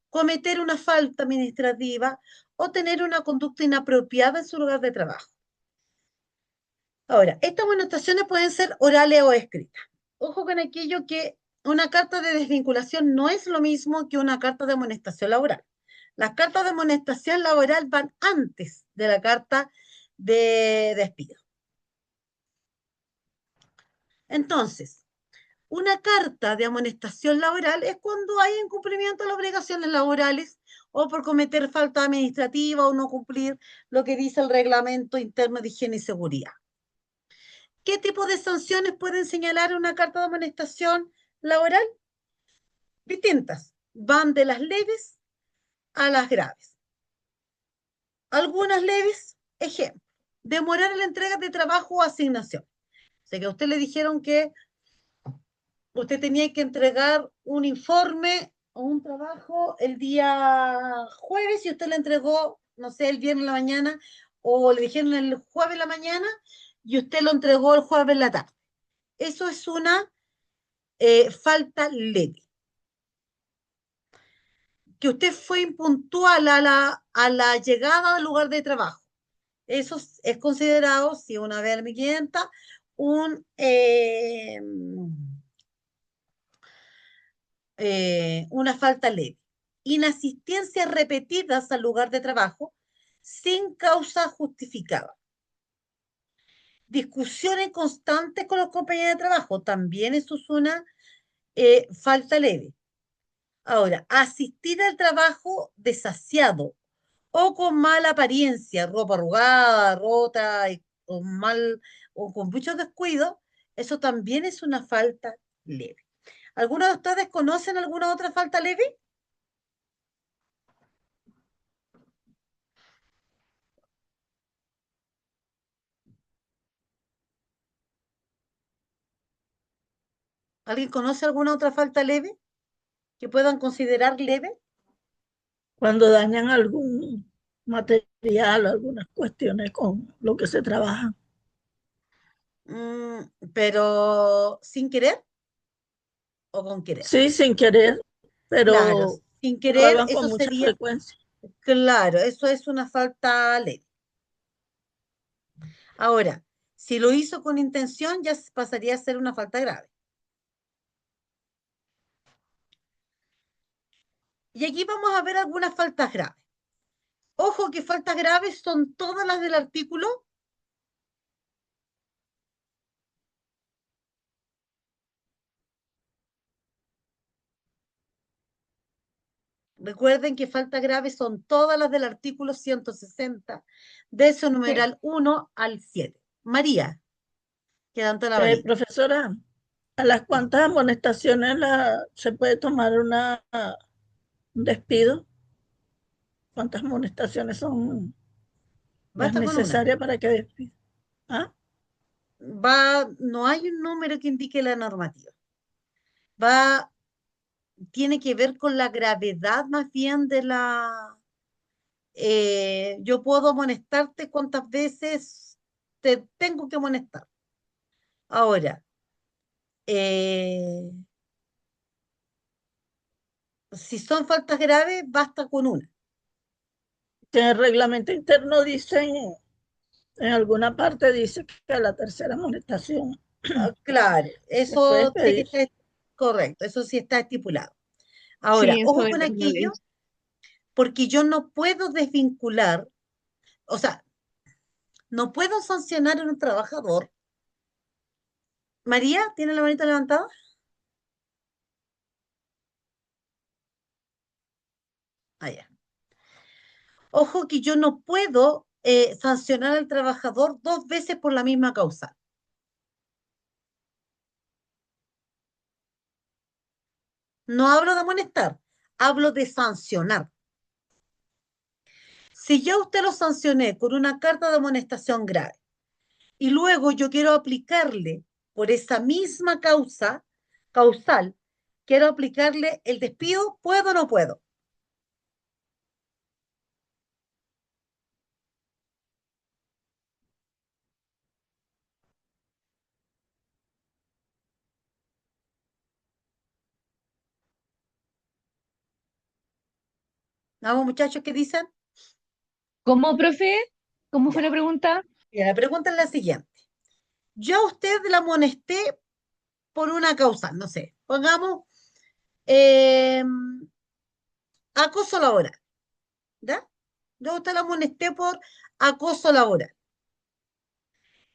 S1: cometer una falta administrativa o tener una conducta inapropiada en su lugar de trabajo. Ahora, estas amonestaciones pueden ser orales o escritas. Ojo con aquello que una carta de desvinculación no es lo mismo que una carta de amonestación laboral. Las cartas de amonestación laboral van antes de la carta de despido. Entonces, una carta de amonestación laboral es cuando hay incumplimiento de las obligaciones laborales o por cometer falta administrativa o no cumplir lo que dice el reglamento interno de higiene y seguridad. ¿Qué tipo de sanciones pueden señalar una carta de amonestación laboral? Distintas. Van de las leves a las graves. Algunas leves, ejemplo, demorar en la entrega de trabajo o asignación. O sea que a usted le dijeron que usted tenía que entregar un informe o un trabajo el día jueves y usted le entregó, no sé, el viernes en la mañana o le dijeron el jueves en la mañana y usted lo entregó el jueves en la tarde. Eso es una falta leve. Que usted fue impuntual a la llegada al lugar de trabajo. Eso es considerado, si una vez me clienta, una falta leve. Inasistencias repetidas al lugar de trabajo sin causa justificada. Discusiones constantes con los compañeros de trabajo, también eso es una falta leve. Ahora, asistir al trabajo desasiado o con mala apariencia, ropa arrugada, rota, o con mucho descuido, eso también es una falta leve. ¿Algunos de ustedes conocen alguna otra falta leve? ¿Alguien conoce alguna otra falta leve que puedan considerar leve?
S6: Cuando dañan algún material, algunas cuestiones con lo que se trabaja.
S1: Pero sin querer o con querer.
S6: Sí, sin querer,
S1: Claro,
S6: pero
S1: sin
S6: lo
S1: querer,
S6: hagan con
S1: eso
S6: mucha
S1: sería,
S6: frecuencia.
S1: claro, eso es una falta leve. Ahora, si lo hizo con intención, ya pasaría a ser una falta grave. Y aquí vamos a ver algunas faltas graves. Ojo que faltas graves son todas las del artículo. Recuerden que faltas graves son todas las del artículo 160, de su numeral 1 al 7. María, quedando la varilla.
S6: Profesora, ¿a las cuantas amonestaciones se puede tomar un despido? ¿Cuántas amonestaciones son las
S1: Basta con una.
S6: necesarias para que despido? ¿Ah?
S1: No hay un número que indique la normativa. Tiene que ver con la gravedad más bien de la... yo puedo amonestarte cuántas veces te tengo que amonestar. Ahora, eh, si son faltas graves, basta con una.
S6: Que en el reglamento interno dicen, en alguna parte dice que a la tercera amonestación
S1: Claro,
S6: se puede
S1: eso sí que
S6: pedir.
S1: está correcto, eso sí está estipulado. Ahora,
S2: Sí, eso
S1: ojo
S2: es
S1: con
S2: lo que
S1: aquello, porque yo no puedo desvincular, o sea, no puedo sancionar a un trabajador. María, ¿tiene la manita levantada? Allá. Ojo que yo no puedo sancionar al trabajador dos veces por la misma causa. No hablo de amonestar, hablo de sancionar. Si yo a usted lo sancioné con una carta de amonestación grave y luego yo quiero aplicarle por esa misma causal, quiero aplicarle el despido, ¿puedo o no puedo? ¿Vamos, muchachos, qué dicen?
S2: ¿Cómo, profe? ¿Cómo fue la pregunta?
S1: Mira, la pregunta es la siguiente. Yo a usted la amonesté por una causa, no sé, pongamos eh, acoso laboral, ¿ya? Yo a usted la amonesté por acoso laboral.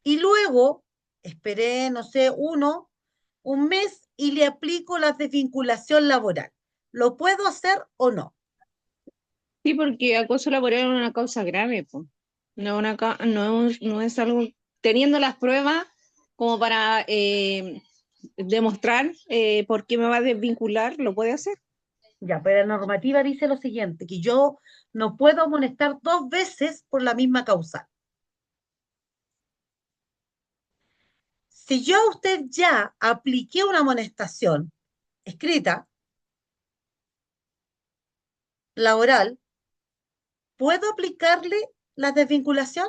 S1: Y luego esperé, no sé, un mes y le aplico la desvinculación laboral. ¿Lo puedo hacer o no?
S2: Sí, porque acoso laboral es una causa grave, po. No es algo, teniendo las pruebas como para demostrar por qué me va a desvincular, lo puede hacer.
S1: Ya, pero la normativa dice lo siguiente, que yo no puedo amonestar dos veces por la misma causa. Si yo a usted ya apliqué una amonestación escrita, laboral, ¿puedo aplicarle la desvinculación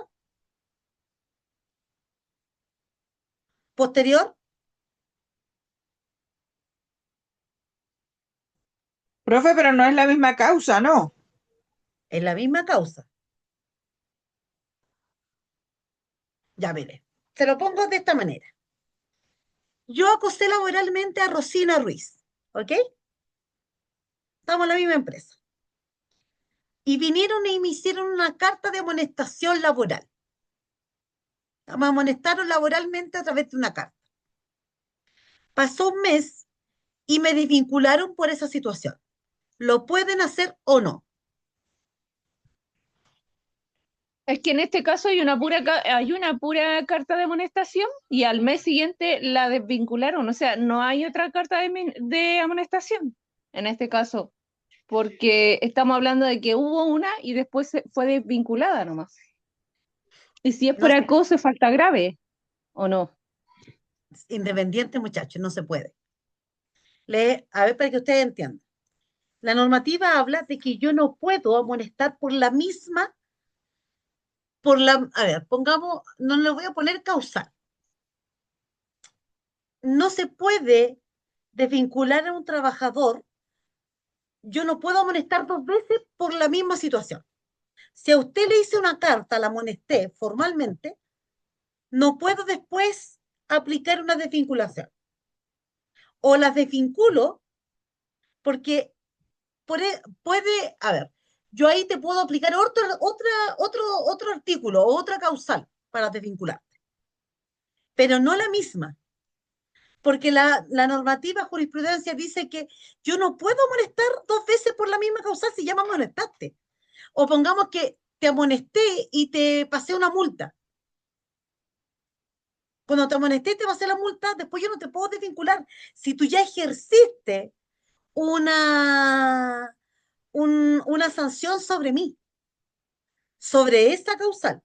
S1: posterior?
S7: Profe, pero no es la misma causa, ¿no?
S1: En la misma causa. Ya mire, se lo pongo de esta manera. Yo acosé laboralmente a Rosina Ruiz, ¿ok? Estamos en la misma empresa. Y vinieron y me hicieron una carta de amonestación laboral. Me amonestaron laboralmente a través de una carta. Pasó un mes y me desvincularon por esa situación. ¿Lo pueden hacer o no?
S2: Es que en este caso hay una pura carta de amonestación y al mes siguiente la desvincularon, o sea, no hay otra carta de amonestación en este caso, porque estamos hablando de que hubo una y después fue desvinculada nomás. Y si es
S1: No
S2: por
S1: se,
S2: acoso, es falta grave, ¿o no?
S1: independiente, muchachos, no se puede. A ver, para que ustedes entiendan. La normativa habla de que yo no puedo amonestar por la misma, a ver, pongamos, no le voy a poner causal. No se puede desvincular a un trabajador, yo no puedo amonestar dos veces por la misma situación. Si a usted le hice una carta, la amonesté formalmente, no puedo después aplicar una desvinculación. O las desvinculo porque a ver, yo ahí te puedo aplicar otro artículo o otra causal para desvincular, pero no la misma, porque la normativa jurisprudencia dice que yo no puedo amonestar dos veces por la misma causal si ya me amonestaste. O pongamos que te amonesté y te pasé una multa. Cuando te amonesté y te pasé la multa, después yo no te puedo desvincular. Si tú ya ejerciste una, una sanción sobre mí, sobre esa causal,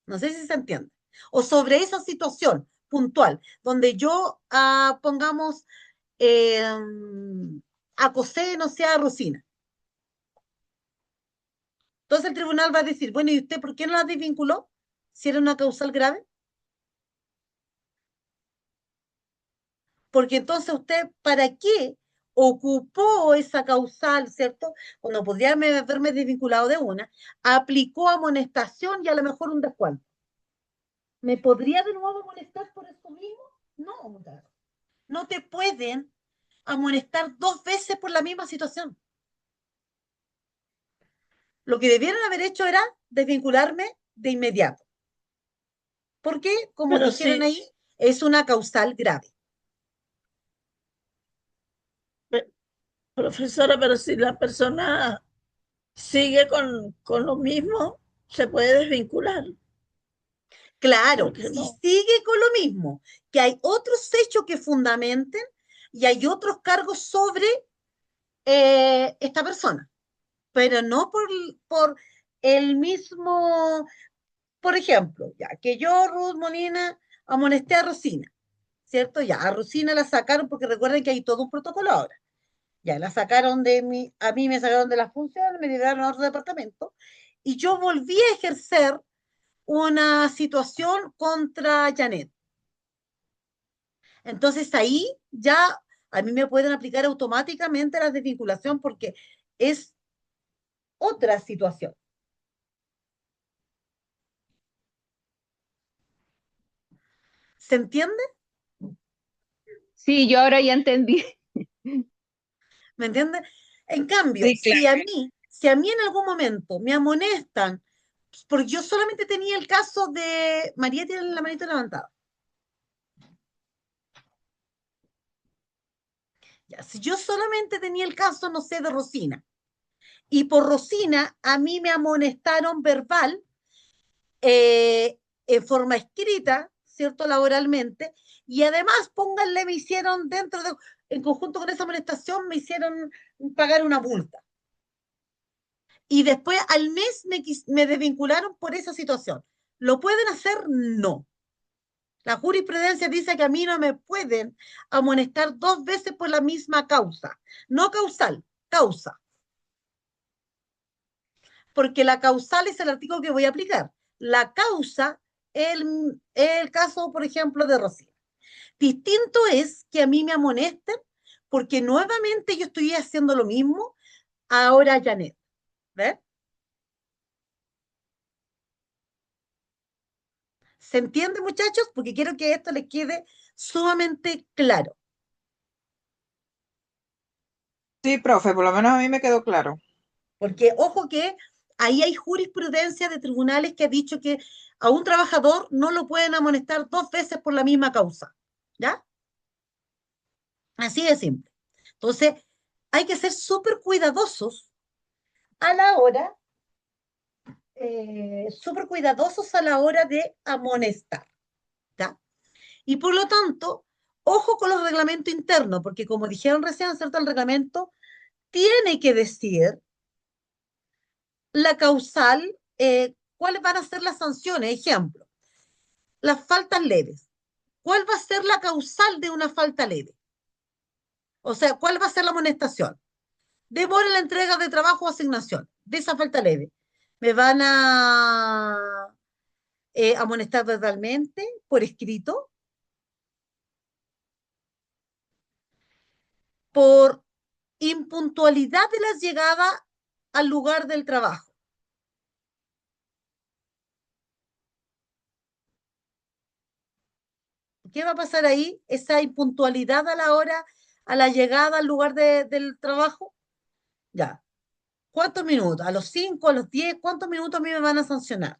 S1: no sé si se entiende, o sobre esa situación puntual, donde yo, pongamos, eh, acosé, no sé, a Rosina. Entonces el tribunal va a decir, bueno, ¿y usted por qué no la desvinculó? Si era una causal grave. Porque entonces usted, ¿para qué ocupó esa causal, ¿cierto? Cuando podría haberme desvinculado de una, aplicó amonestación y a lo mejor un descuento. ¿Me podría de nuevo amonestar por eso mismo? No, muchachos. No te pueden amonestar dos veces por la misma situación. Lo que debieron haber hecho era desvincularme de inmediato. Porque, como
S6: Pero
S1: dijeron
S6: sí,
S1: ahí, es una causal grave.
S6: pe- profesora, pero si la persona sigue con lo mismo, se puede desvincular,
S1: Claro,
S6: porque
S1: si
S6: no.
S1: sigue con lo mismo, que hay otros hechos que fundamenten y hay otros cargos sobre esta persona, pero no por el mismo, por ejemplo, ya que yo, Ruth Molina, amonesté a Rosina, ¿cierto? Ya, a Rosina la sacaron porque recuerden que hay todo un protocolo ahora. Ya, la sacaron a mí me sacaron de las funciones, me llevaron a otro departamento y yo volví a ejercer una situación contra Janet. Entonces ahí ya a mí me pueden aplicar automáticamente la desvinculación porque es otra situación. ¿Se entiende?
S2: Sí, yo ahora ya entendí.
S1: ¿Me entiende? En cambio,
S7: Sí, claro.
S1: si a mí en algún momento me amonestan, porque yo solamente tenía el caso de María tiene la manito levantada. Ya, si yo solamente tenía el caso, no sé, de Rosina, y por Rosina a mí me amonestaron verbal, en forma escrita, ¿cierto? Laboralmente, y además, pónganle, me hicieron en conjunto con esa amonestación, me hicieron pagar una multa. Y después al mes me desvincularon por esa situación. ¿Lo pueden hacer? No. La jurisprudencia dice que a mí no me pueden amonestar 2 veces por la misma causa. No causal, causa. Porque la causal es el artículo que voy a aplicar. La causa, el caso, por ejemplo, de Rocío. Distinto es que a mí me amonesten porque nuevamente yo estoy haciendo lo mismo ahora Janet. ¿Ves? ¿Se entiende, muchachos? Porque quiero que esto les quede sumamente claro.
S7: Sí, profe, por lo menos a mí me quedó claro.
S1: Porque, ojo que ahí hay jurisprudencia de tribunales que ha dicho que a un trabajador no lo pueden amonestar 2 veces por la misma causa. ¿Ya? Así de simple. Entonces, hay que ser súper cuidadosos a la hora, súper cuidadosos a la hora de amonestar. ¿Ya? Y por lo tanto, ojo con los reglamentos internos, porque como dijeron recién, ¿cierto? El reglamento tiene que decir la causal, cuáles van a ser las sanciones. Ejemplo, las faltas leves. ¿Cuál va a ser la causal de una falta leve? O sea, ¿cuál va a ser la amonestación? Demora la entrega de trabajo o asignación de esa falta leve. Me van a amonestar verbalmente, por escrito, por impuntualidad de la llegada al lugar del trabajo. ¿Qué va a pasar ahí? Esa impuntualidad a la hora, a la llegada al lugar del trabajo. Ya. ¿Cuántos minutos? ¿A los 5, a los 10? ¿Cuántos minutos a mí me van a sancionar?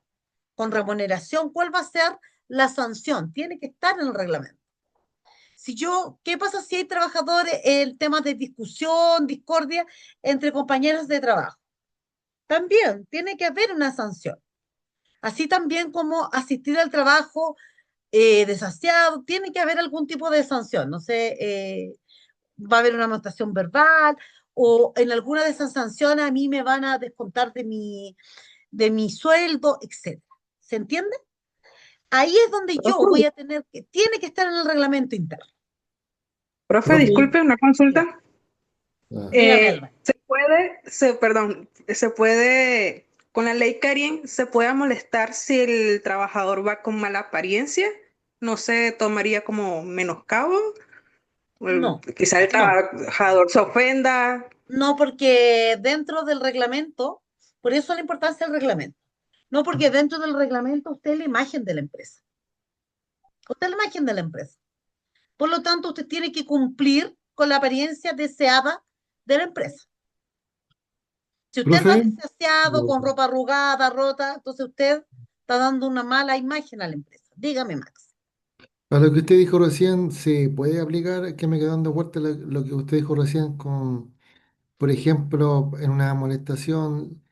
S1: Con remuneración, ¿cuál va a ser la sanción? Tiene que estar en el reglamento. Si yo, ¿qué pasa si hay trabajadores en temas de discusión, discordia entre compañeros de trabajo? También tiene que haber una sanción. Así también como asistir al trabajo desasiado, tiene que haber algún tipo de sanción. No sé, va a haber una anotación verbal o en alguna de esas sanciones a mí me van a descontar de mi sueldo, etcétera. ¿Se entiende? Ahí es donde yo voy
S8: Profe,
S1: a tener que, tiene que estar en el reglamento interno.
S8: profe,
S4: Profe,
S8: disculpe una
S1: Ya,
S8: consulta.
S4: ah,
S1: dígame, Alma.
S8: Se puede, con la ley Karin, se puede molestar si el trabajador va con mala apariencia, no se tomaría como menoscabo,
S1: No,
S8: quizá el
S1: no,
S8: trabajador se ofenda.
S1: no porque dentro del reglamento, por eso la importancia del reglamento, no porque dentro del reglamento usted es la imagen de la empresa, usted es la imagen de la empresa. Por lo tanto, usted tiene que cumplir con la apariencia deseada de la empresa. Si usted va
S4: profe,
S1: deseado, con ropa arrugada, rota, entonces usted está dando una mala imagen a la empresa. Dígame, Max.
S4: A lo que usted dijo recién, ¿se puede aplicar, que me quedó dando vuelta lo que usted dijo recién con, por ejemplo, en una amonestación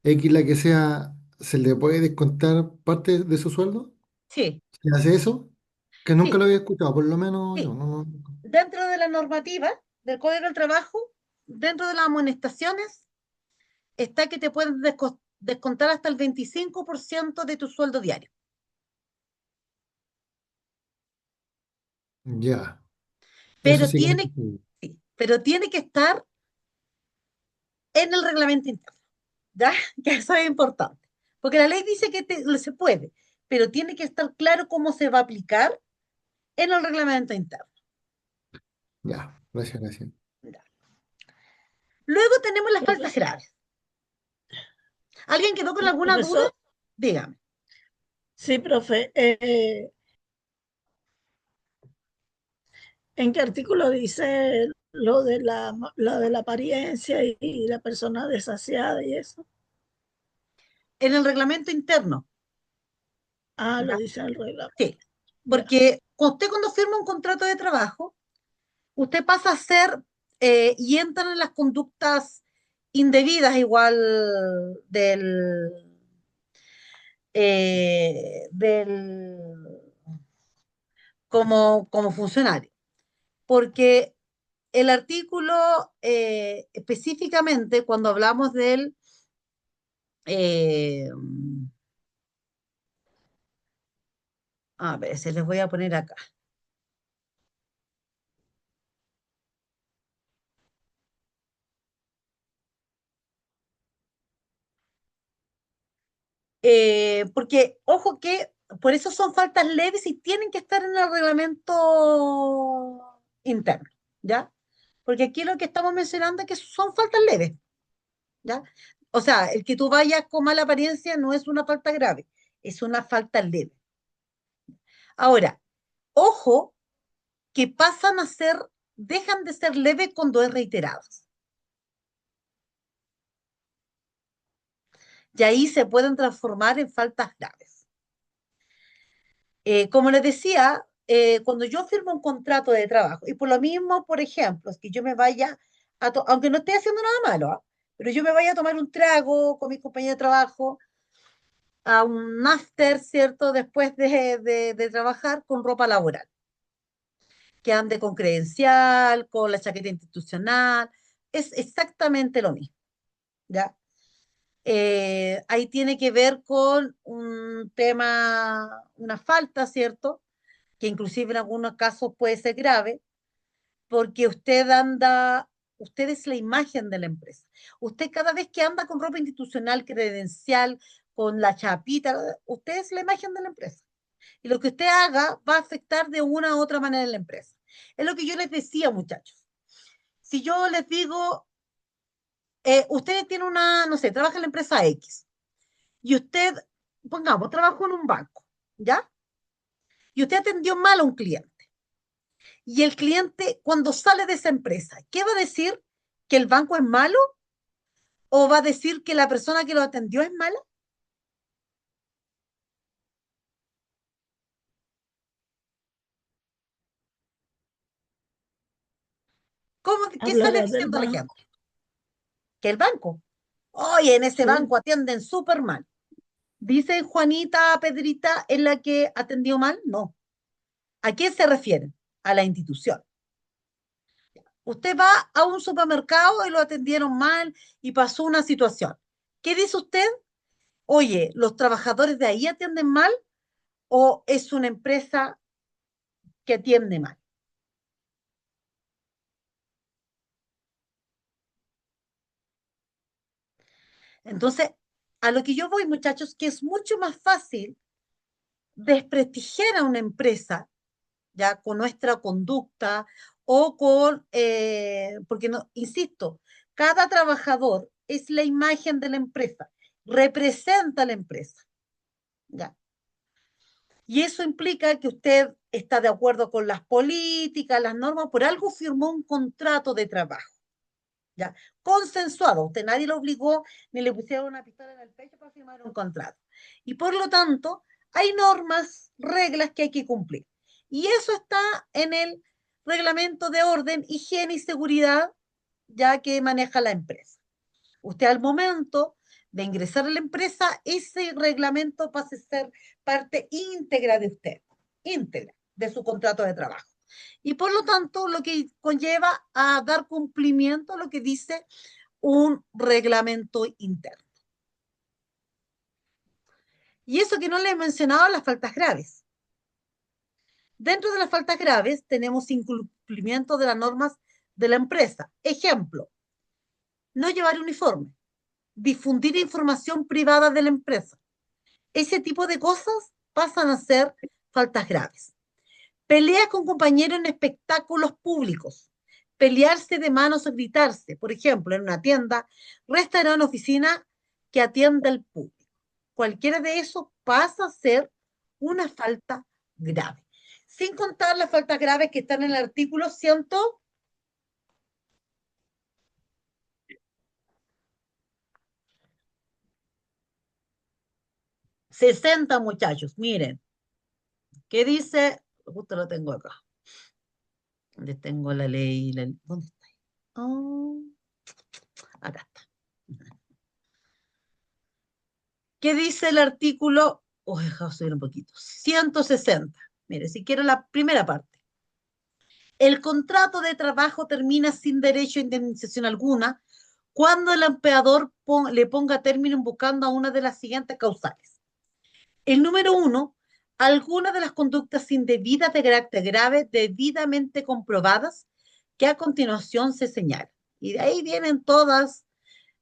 S4: X la que sea, se le puede descontar parte de su sueldo?
S1: Sí,
S4: ¿Se hace eso? Que nunca
S1: sí,
S4: lo había escuchado, por lo menos yo,
S1: sí.
S4: no, no.
S1: Dentro de la normativa del Código del Trabajo, dentro de las amonestaciones, está que te pueden descontar hasta el 25% de tu sueldo diario.
S4: Ya, eso
S1: Pero
S4: sí que no
S1: tiene,
S4: es.
S1: sí, pero tiene que estar en el reglamento interno, ¿ya? Que eso es importante. Porque la ley dice que se puede, pero tiene que estar claro cómo se va a aplicar en el reglamento interno.
S4: Ya, gracias, gracias.
S1: ¿Ya? Luego tenemos las faltas
S6: Profesor,
S1: graves. ¿Alguien quedó con alguna duda?
S6: profesor,
S1: Dígame.
S6: sí, profe. ¿En qué artículo dice lo de la apariencia y la persona desasiada y eso?
S1: En el reglamento interno,
S6: Ah, lo
S1: ¿ya?
S6: dice el reglamento.
S1: Sí,
S6: Ya.
S1: porque usted cuando firma un contrato de trabajo, usted pasa a ser y entran en las conductas indebidas igual del, del como funcionario. Porque el artículo específicamente cuando hablamos del eh, a ver, se les voy a poner acá. Porque, ojo que por eso son faltas leves y tienen que estar en el reglamento interno, ¿ya? Porque aquí lo que estamos mencionando es que son faltas leves, ¿ya? O sea, el que tú vayas con mala apariencia no es una falta grave, es una falta leve. Ahora, ojo que pasan a ser, dejan de ser leves cuando es reiteradas. Y ahí se pueden transformar en faltas graves. Como les decía, cuando yo firmo un contrato de trabajo, y por lo mismo, por ejemplo, es que yo me vaya, aunque no esté haciendo nada malo, ¿ah? Pero yo me vaya a tomar un trago con mi compañía de trabajo, a un after, ¿cierto? Después de trabajar con ropa laboral, que ande con credencial, con la chaqueta institucional, es exactamente lo mismo, ¿ya? Ahí tiene que ver con un tema, una falta, ¿cierto? Que inclusive en algunos casos puede ser grave, porque usted es la imagen de la empresa. Usted cada vez que anda con ropa institucional, credencial, con la chapita, usted es la imagen de la empresa. Y lo que usted haga va a afectar de una u otra manera en la empresa. Es lo que yo les decía, muchachos. Si yo les digo, usted tiene una, no sé, trabaja en la empresa X, y usted, pongamos, trabajó en un banco, ¿ya? Y usted atendió mal a un cliente. Y el cliente, cuando sale de esa empresa, ¿qué va a decir? ¿Que el banco es malo? ¿O va a decir que la persona que lo atendió es mala? ¿Qué sale
S6: Hablará del
S1: diciendo la
S6: banco.
S1: gente? Que el banco. Oye, en ese
S6: Sí.
S1: banco atienden súper mal. ¿Dice Juanita, Pedrita, en la que atendió mal? No. ¿A quién se refieren? A la institución. Usted va a un supermercado y lo atendieron mal y pasó una situación. ¿Qué dice usted? Oye, ¿los trabajadores de ahí atienden mal o es una empresa que atiende mal? Entonces, a lo que yo voy, muchachos, que es mucho más fácil desprestigiar a una empresa, ya con nuestra conducta o porque no, insisto, cada trabajador es la imagen de la empresa, representa a la empresa, ya. Y eso implica que usted está de acuerdo con las políticas, las normas, por algo firmó un contrato de trabajo, ¿ya? Consensuado. Usted nadie lo obligó ni le pusieron una pistola en el pecho para firmar un contrato. Y por lo tanto, hay normas, reglas que hay que cumplir. Y eso está en el reglamento de orden, higiene y seguridad, ya que maneja la empresa. Usted al momento de ingresar a la empresa, ese reglamento pasa a ser parte íntegra de usted, íntegra de su contrato de trabajo. Y por lo tanto, lo que conlleva a dar cumplimiento a lo que dice un reglamento interno. Y eso que no le he mencionado, las faltas graves. Dentro de las faltas graves tenemos incumplimiento de las normas de la empresa. Ejemplo, no llevar uniforme, difundir información privada de la empresa. Ese tipo de cosas pasan a ser faltas graves. Peleas con compañeros en espectáculos públicos. Pelearse de manos o gritarse, por ejemplo, en una tienda, restaurante, oficina que atienda al público. Cualquiera de esos pasa a ser una falta grave. Sin contar las faltas graves que están en el artículo 160, muchachos. Miren, ¿qué dice? Justo lo tengo acá. ¿Dónde tengo la ley? ¿Dónde está? Oh, acá está. ¿Qué dice el artículo? Oh, déjame subir un poquito. 160. Mire, si quiero la primera parte. El contrato de trabajo termina sin derecho a indemnización alguna cuando el empleador le ponga término invocando a una de las siguientes causales. El número 1, alguna de las conductas indebidas de carácter grave debidamente comprobadas que a continuación se señala. Y de ahí vienen todas,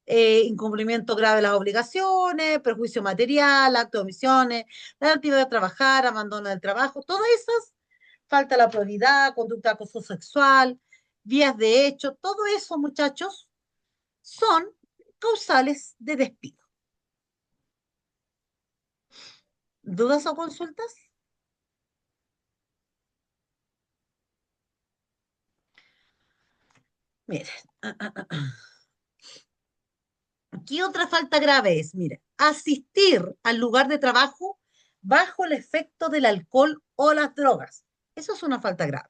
S1: incumplimiento grave de las obligaciones, perjuicio material, acto de omisiones, la actividad de trabajar, abandono del trabajo, todas esas, falta la probidad, conducta de acoso sexual, vías de hecho, todo eso, muchachos, son causales de despido. ¿Dudas o consultas? Miren. ¿Qué otra falta grave es? Mire, asistir al lugar de trabajo bajo el efecto del alcohol o las drogas. Eso es una falta grave.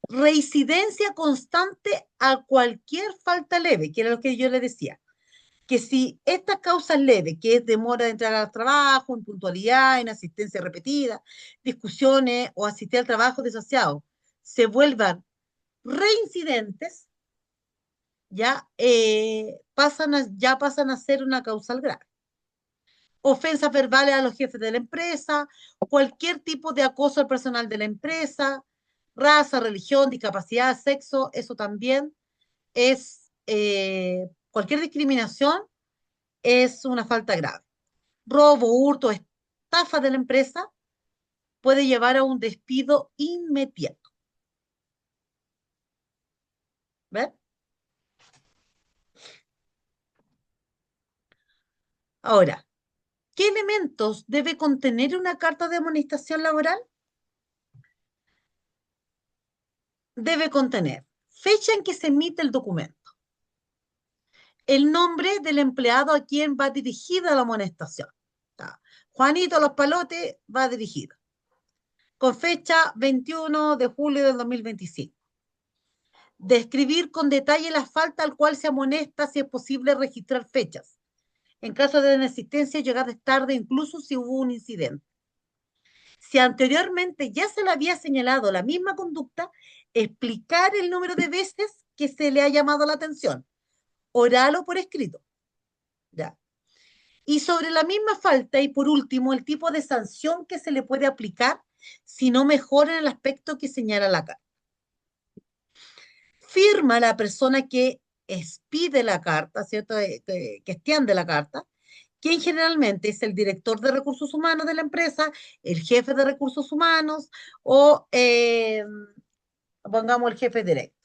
S1: Reincidencia constante a cualquier falta leve, que era lo que yo le decía. Que si esta causa leve, que es demora de entrar al trabajo, impuntualidad, inasistencia repetida, discusiones o asistir al trabajo desasiado, se vuelvan reincidentes, ya pasan a ser una causal grave. Ofensas verbales a los jefes de la empresa, cualquier tipo de acoso al personal de la empresa, raza, religión, discapacidad, sexo, eso también es, cualquier discriminación es una falta grave. Robo, hurto, estafa de la empresa puede llevar a un despido inmediato. ¿Ven? Ahora, ¿qué elementos debe contener una carta de amonestación laboral? Debe contener fecha en que se emite el documento, el nombre del empleado a quien va dirigida la amonestación. Juanito Los Palotes va dirigida, con fecha 21 de julio del 2025. Describir con detalle la falta al cual se amonesta, si es posible registrar fechas. En caso de inexistencia, llegar tarde, incluso si hubo un incidente. Si anteriormente ya se le había señalado la misma conducta, explicar el número de veces que se le ha llamado la atención, oral o por escrito. ¿Ya? Y sobre la misma falta, y por último, el tipo de sanción que se le puede aplicar si no mejora en el aspecto que señala la carta. Firma la persona que expide la carta, ¿cierto? Que extiende la carta, quien generalmente es el director de recursos humanos de la empresa, el jefe de recursos humanos o, pongamos, el jefe directo.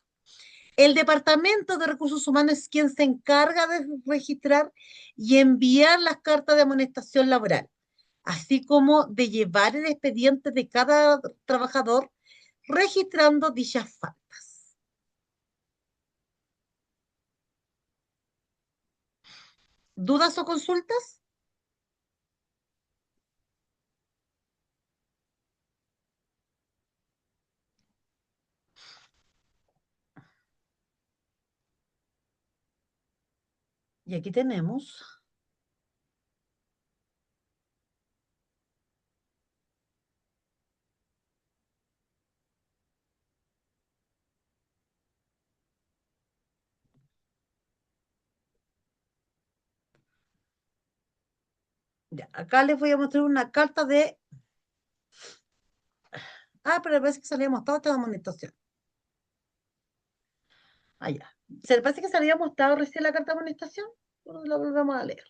S1: El departamento de recursos humanos es quien se encarga de registrar y enviar las cartas de amonestación laboral, así como de llevar el expediente de cada trabajador registrando dichas faltas. ¿Dudas o consultas? Y aquí tenemos, ya, acá les voy a mostrar una carta de, pero parece que se había mostrado esta amonestación. Ya. ¿Se le parece que se había mostrado recién la carta de amonestación? Bueno, la volvemos a leer.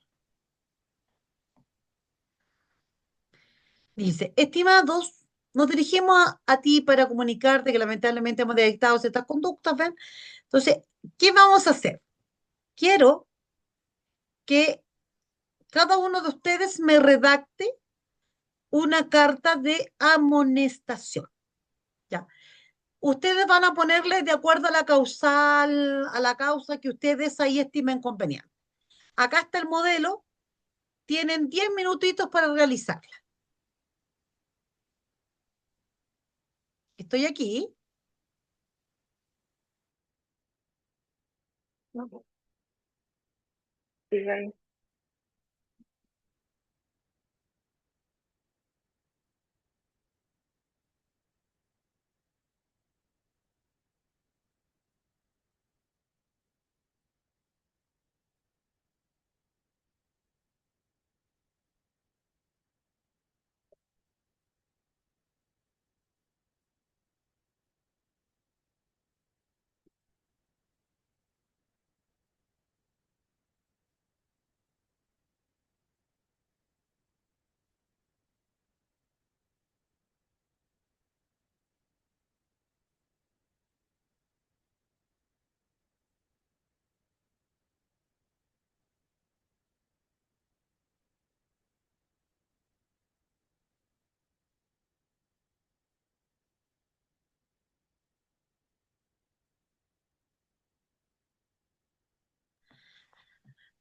S1: Dice, estimados, nos dirigimos a ti para comunicarte que lamentablemente hemos detectado ciertas conductas, ¿ven? Entonces, ¿qué vamos a hacer? Quiero que cada uno de ustedes me redacte una carta de amonestación, ¿ya? Ustedes van a ponerle de acuerdo a la causal, a la causa que ustedes ahí estimen conveniente. Acá está el modelo, tienen 10 minutitos para realizarla. Estoy aquí.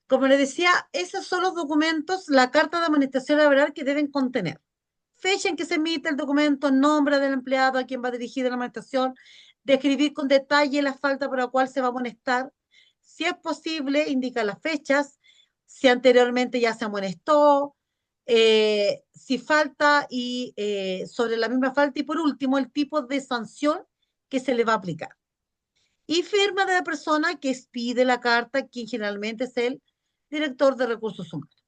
S1: Como les decía, esos son los documentos, la carta de amonestación laboral que deben contener. Fecha en que se emite el documento, nombre del empleado a quien va dirigida la amonestación, describir con detalle la falta por la cual se va a amonestar. Si es posible, indicar las fechas, si anteriormente ya se amonestó, si falta y sobre la misma falta y por último el tipo de sanción que se le va a aplicar. Y firma de la persona que expide la carta, quien generalmente es el director de recursos humanos.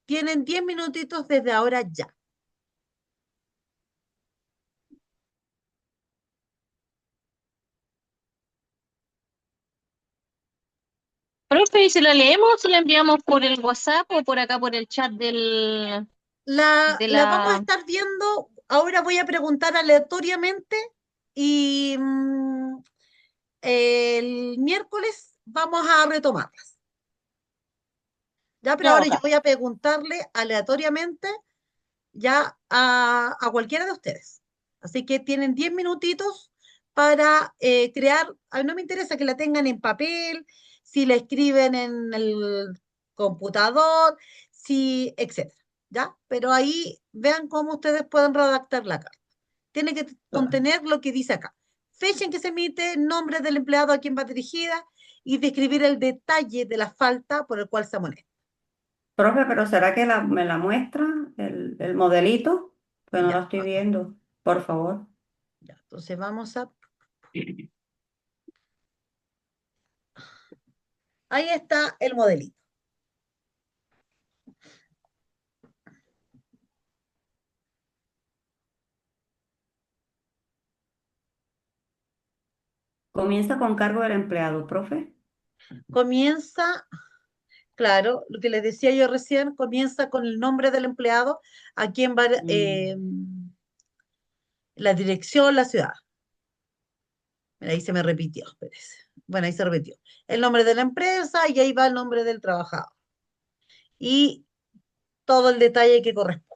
S1: Tienen 10 minutitos desde ahora ya.
S9: Profe, ¿y si la leemos o la enviamos por el WhatsApp o por acá por el chat de
S1: La vamos a
S9: la...
S1: estar viendo. Ahora voy a preguntar aleatoriamente y el miércoles vamos a retomarlas. Ya, pero ahora yo voy a preguntarle aleatoriamente ya a cualquiera de ustedes. Así que tienen 10 minutitos para crear, no me interesa que la tengan en papel, si la escriben en el computador, si, etcétera, ¿ya? Pero ahí vean cómo ustedes pueden redactar la carta. Tiene que contener lo que dice acá. Fecha en que se emite, nombre del empleado a quien va dirigida y describir el detalle de la falta por el cual se amonesta.
S3: Profe, pero ¿será que me la muestra el modelito? Pues no la
S1: Ya,
S3: estoy viendo, por favor.
S1: ya. Entonces vamos a... Ahí está el modelito.
S3: Comienza con cargo del empleado, profe.
S1: Comienza, claro, lo que les decía yo recién, comienza con el nombre del empleado, a quien va la dirección, la ciudad. Mira, ahí se me repitió, espérese. Bueno, ahí se repitió. El nombre de la empresa y ahí va el nombre del trabajador. Y todo el detalle que corresponde.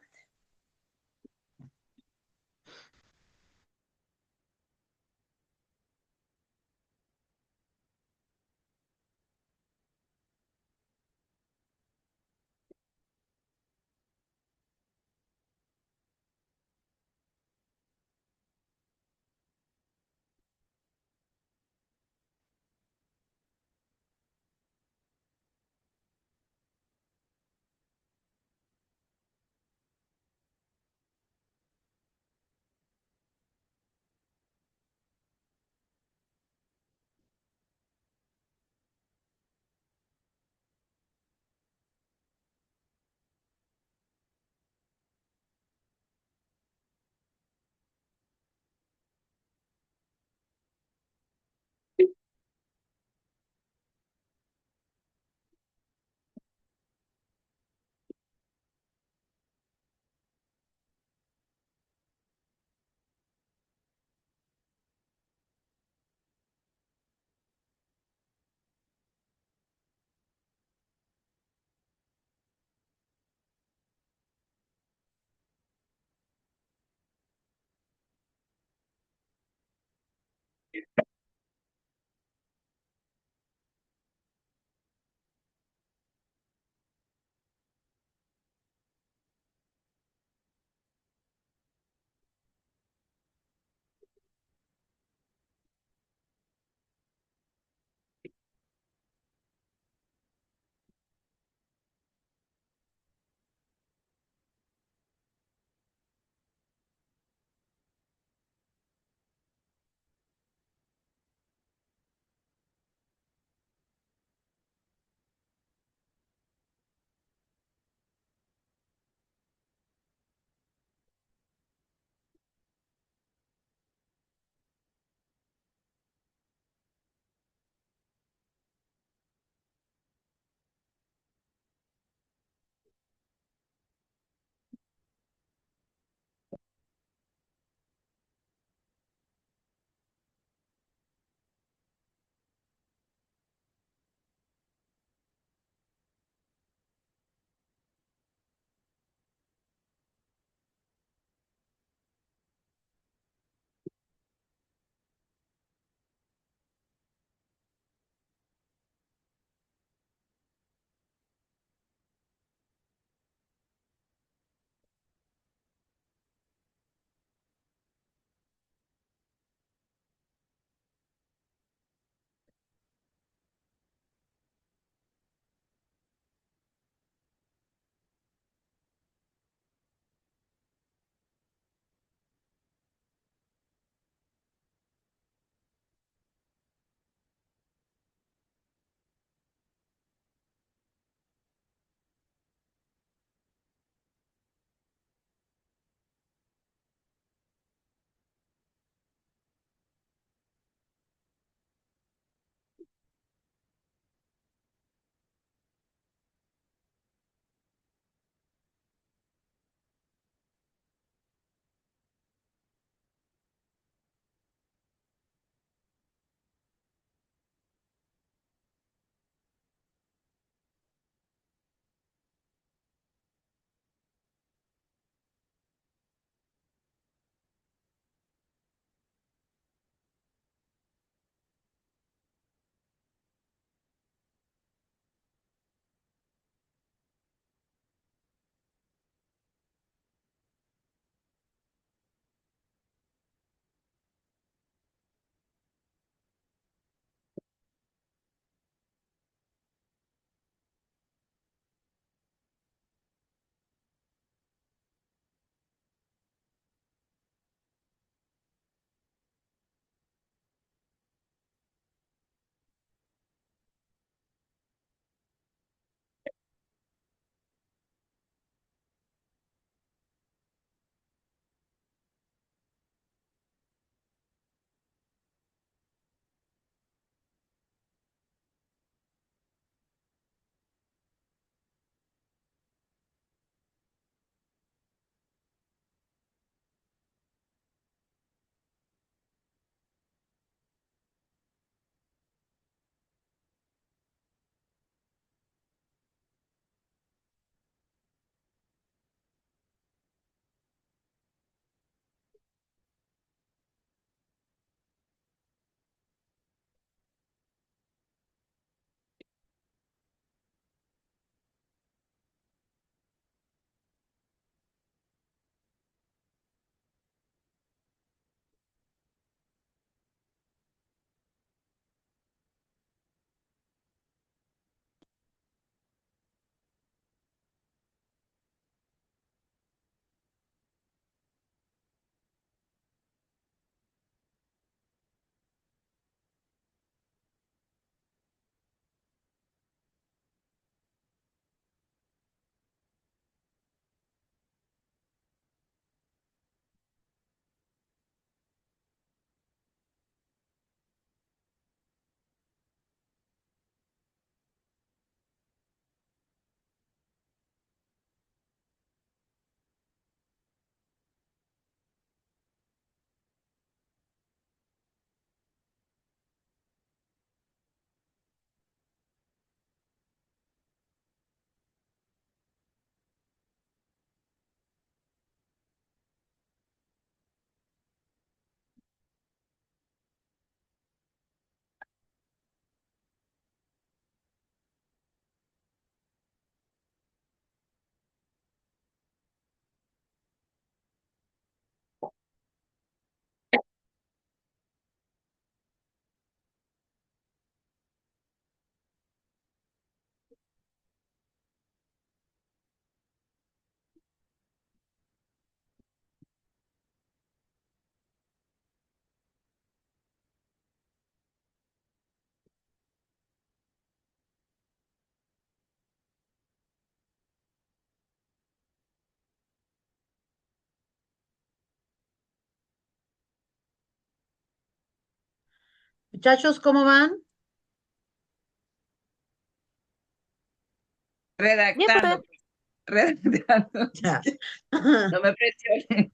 S1: Muchachos, ¿cómo van?
S2: Bien, profe.
S7: Redactando.
S1: Ya.
S7: No me presionen.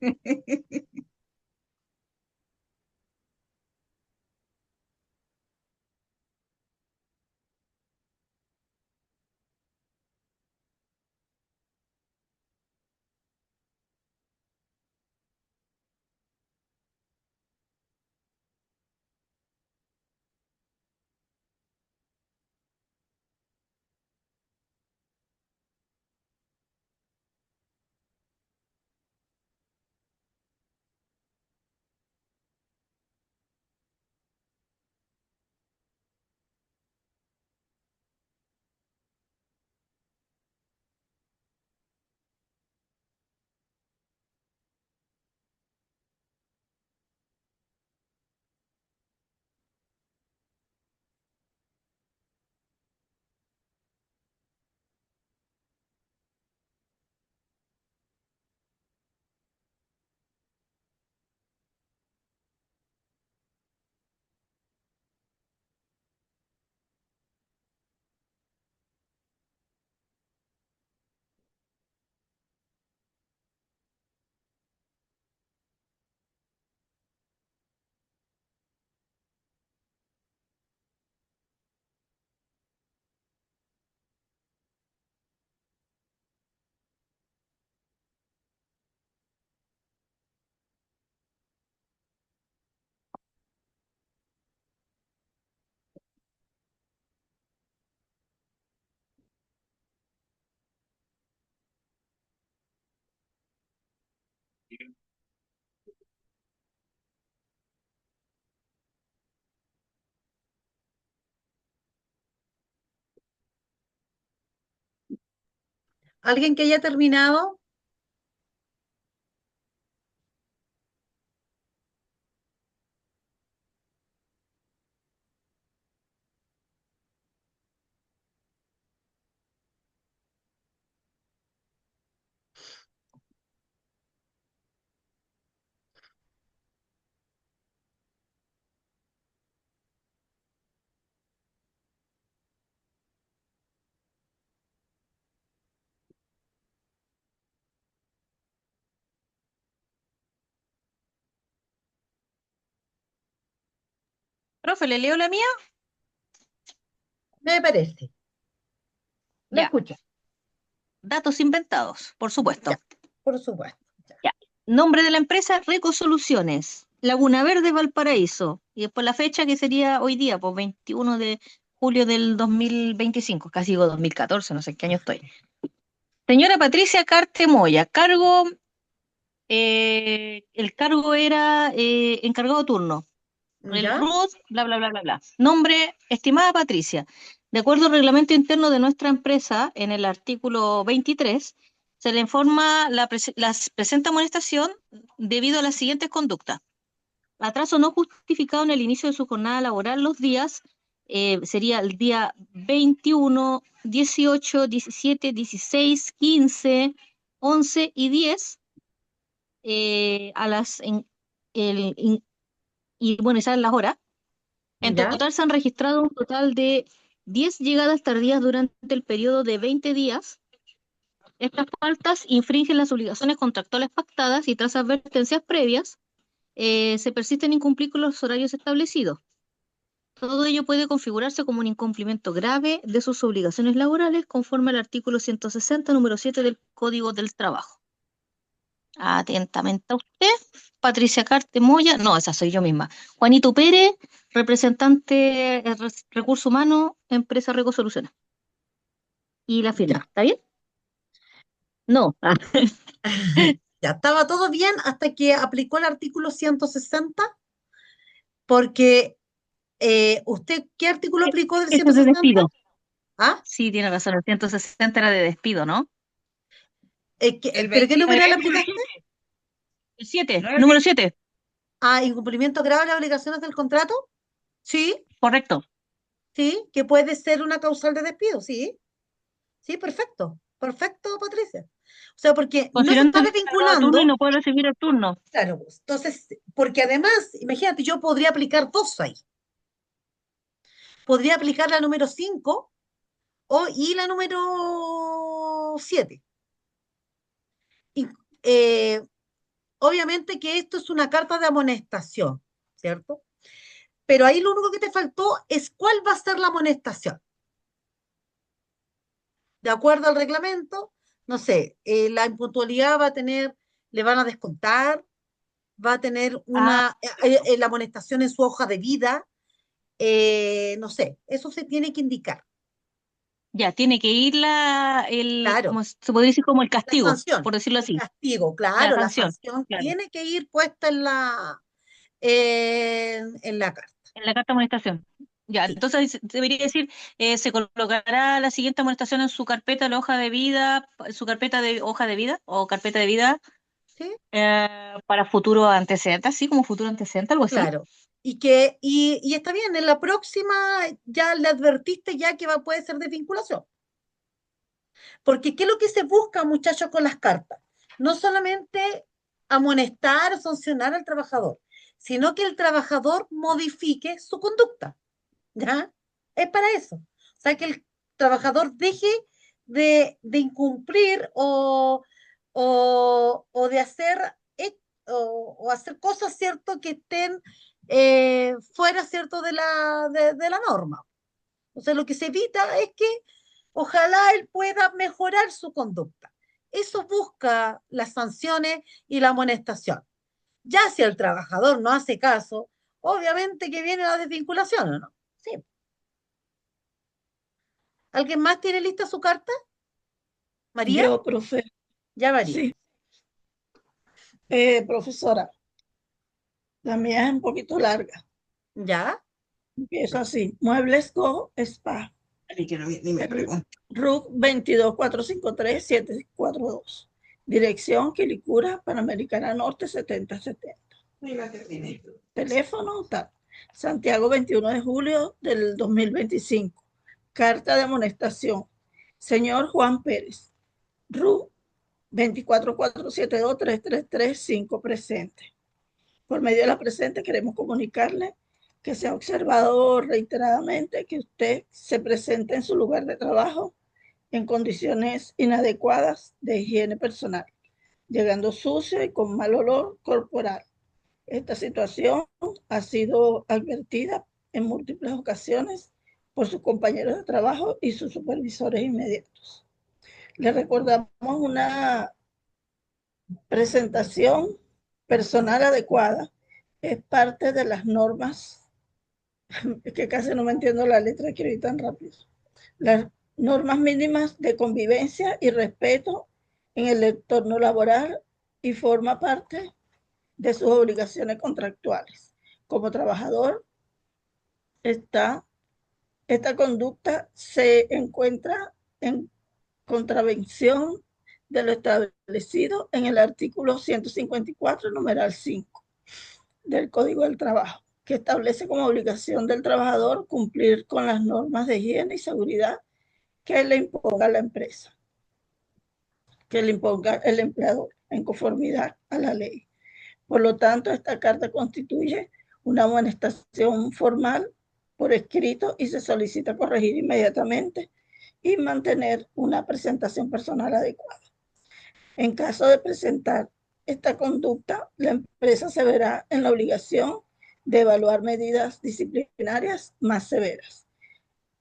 S1: ¿Alguien que haya terminado?
S9: Profe, ¿le leo la mía?
S1: Me parece. La
S9: Ya.
S1: escucho.
S9: Datos inventados, por supuesto.
S1: Ya, por supuesto.
S9: Ya. Nombre de la empresa, Recosoluciones. Laguna Verde, Valparaíso. Y después la fecha que sería hoy día, pues 21 de julio del 2025. Casi digo 2014, no sé en qué año estoy. Señora Patricia Carte Moya. Cargo, el cargo era encargado turno. El
S1: ¿Ya?
S9: RUT, bla, bla, bla, bla, bla. Nombre, estimada Patricia, de acuerdo al reglamento interno de nuestra empresa, en el artículo 23, se le informa la presente amonestación debido a las siguientes conductas. Atraso no justificado en el inicio de su jornada laboral los días, sería el día 21, 18, 17, 16, 15, 11 y 10, a las, y bueno, esas son las horas. En
S1: ¿Ya?
S9: total se han registrado un total de 10 llegadas tardías durante el periodo de 20 días. Estas faltas infringen las obligaciones contractuales pactadas y tras advertencias previas, se persisten en incumplir con los horarios establecidos. Todo ello puede configurarse como un incumplimiento grave de sus obligaciones laborales conforme al artículo 160, número 7 del Código del Trabajo. Atentamente a usted, Patricia Carte Moya, no, esa soy yo misma. Juanito Pérez, representante Recursos Humanos, empresa Recosoluciones. Y la firma,
S1: Ya.
S9: ¿está bien? No.
S1: Ya estaba todo bien hasta que aplicó el artículo 160, porque ¿usted qué artículo aplicó del
S9: Eso es de
S1: 160?
S9: despido.
S1: ¿Ah?
S9: Sí, tiene razón, el 160 era de despido, ¿no?
S7: El
S1: ¿Pero qué
S7: 23.
S1: número le aplicaste?
S9: El 7,
S7: ¿No es el
S9: número 7,
S1: Ah, incumplimiento grave de las obligaciones del contrato. Sí,
S9: correcto.
S1: sí, que puede ser una causal de despido, sí. Sí, perfecto. Perfecto, Patricia. O sea, porque no se
S9: Considerando
S1: está
S9: que está encargado turno y
S1: desvinculando,
S9: no puede recibir el turno.
S1: claro, pues, entonces, porque además, imagínate, yo podría aplicar dos ahí. podría aplicar la número 5 y la número 7. Y, obviamente que esto es una carta de amonestación, ¿cierto? Pero ahí lo único que te faltó es cuál va a ser la amonestación. De acuerdo al reglamento, no sé, la impuntualidad va a tener, le van a descontar, va a tener la amonestación en su hoja de vida, no sé, eso se tiene que indicar.
S9: Ya, tiene que ir
S1: Claro,
S9: como se podría decir, como el
S1: la
S9: castigo,
S1: sanción,
S9: por decirlo
S1: el
S9: así.
S1: castigo,
S9: La
S1: claro, la
S9: sanción,
S1: sanción
S9: claro.
S1: tiene que ir puesta en la carta.
S9: En la carta de amonestación. Ya,
S1: Sí.
S9: entonces debería decir, se colocará la siguiente amonestación en su carpeta, la hoja de vida, su carpeta de hoja de vida o carpeta de vida
S1: ¿Sí?
S9: para futuro antecedente, así como futuro antecedente, algo así.
S1: Claro. Y está bien, en la próxima ya le advertiste ya que puede ser desvinculación. Porque ¿qué es lo que se busca, muchachos, con las cartas? No solamente amonestar o sancionar al trabajador, sino que el trabajador modifique su conducta, ¿ya? Es para eso. O sea, que el trabajador deje de incumplir o de hacer, o hacer cosas, ¿cierto?, que estén fuera, ¿cierto?, de la norma. O sea, lo que se evita es que ojalá él pueda mejorar su conducta. Eso busca las sanciones y la amonestación. Ya si el trabajador no hace caso, obviamente que viene la desvinculación, ¿no? Sí. ¿Alguien más tiene lista su carta? ¿María?
S6: Yo, profe.
S1: Ya, María.
S6: Sí. Profesora, la mía es un poquito larga.
S1: ¿Ya?
S6: Empieza así. Muebles Go Spa. Ni me pregunto. RUC 22453-742. Dirección Quilicura, Panamericana Norte 7070. Teléfono tal. Santiago, 21 de julio del 2025. Carta de amonestación. Señor Juan Pérez. RU 244723335 presente. Por medio de la presente queremos comunicarle que se ha observado reiteradamente que usted se presenta en su lugar de trabajo en condiciones inadecuadas de higiene personal, llegando sucio y con mal olor corporal. Esta situación ha sido advertida en múltiples ocasiones por sus compañeros de trabajo y sus supervisores inmediatos. Le recordamos una presentación personal adecuada. Es parte de las normas, es que casi no me entiendo la letra, quiero ir tan rápido. Las normas mínimas de convivencia y respeto en el entorno laboral y forma parte de sus obligaciones contractuales. Como trabajador, esta conducta se encuentra en contravención de lo establecido en el artículo 154, numeral 5 del Código del Trabajo, que establece como obligación del trabajador cumplir con las normas de higiene y seguridad que le imponga la empresa, que le imponga el empleador en conformidad a la ley. Por lo tanto, esta carta constituye una amonestación formal por escrito y se solicita corregir inmediatamente y mantener una presentación personal adecuada. En caso de presentar esta conducta, la empresa se verá en la obligación de evaluar medidas disciplinarias más severas.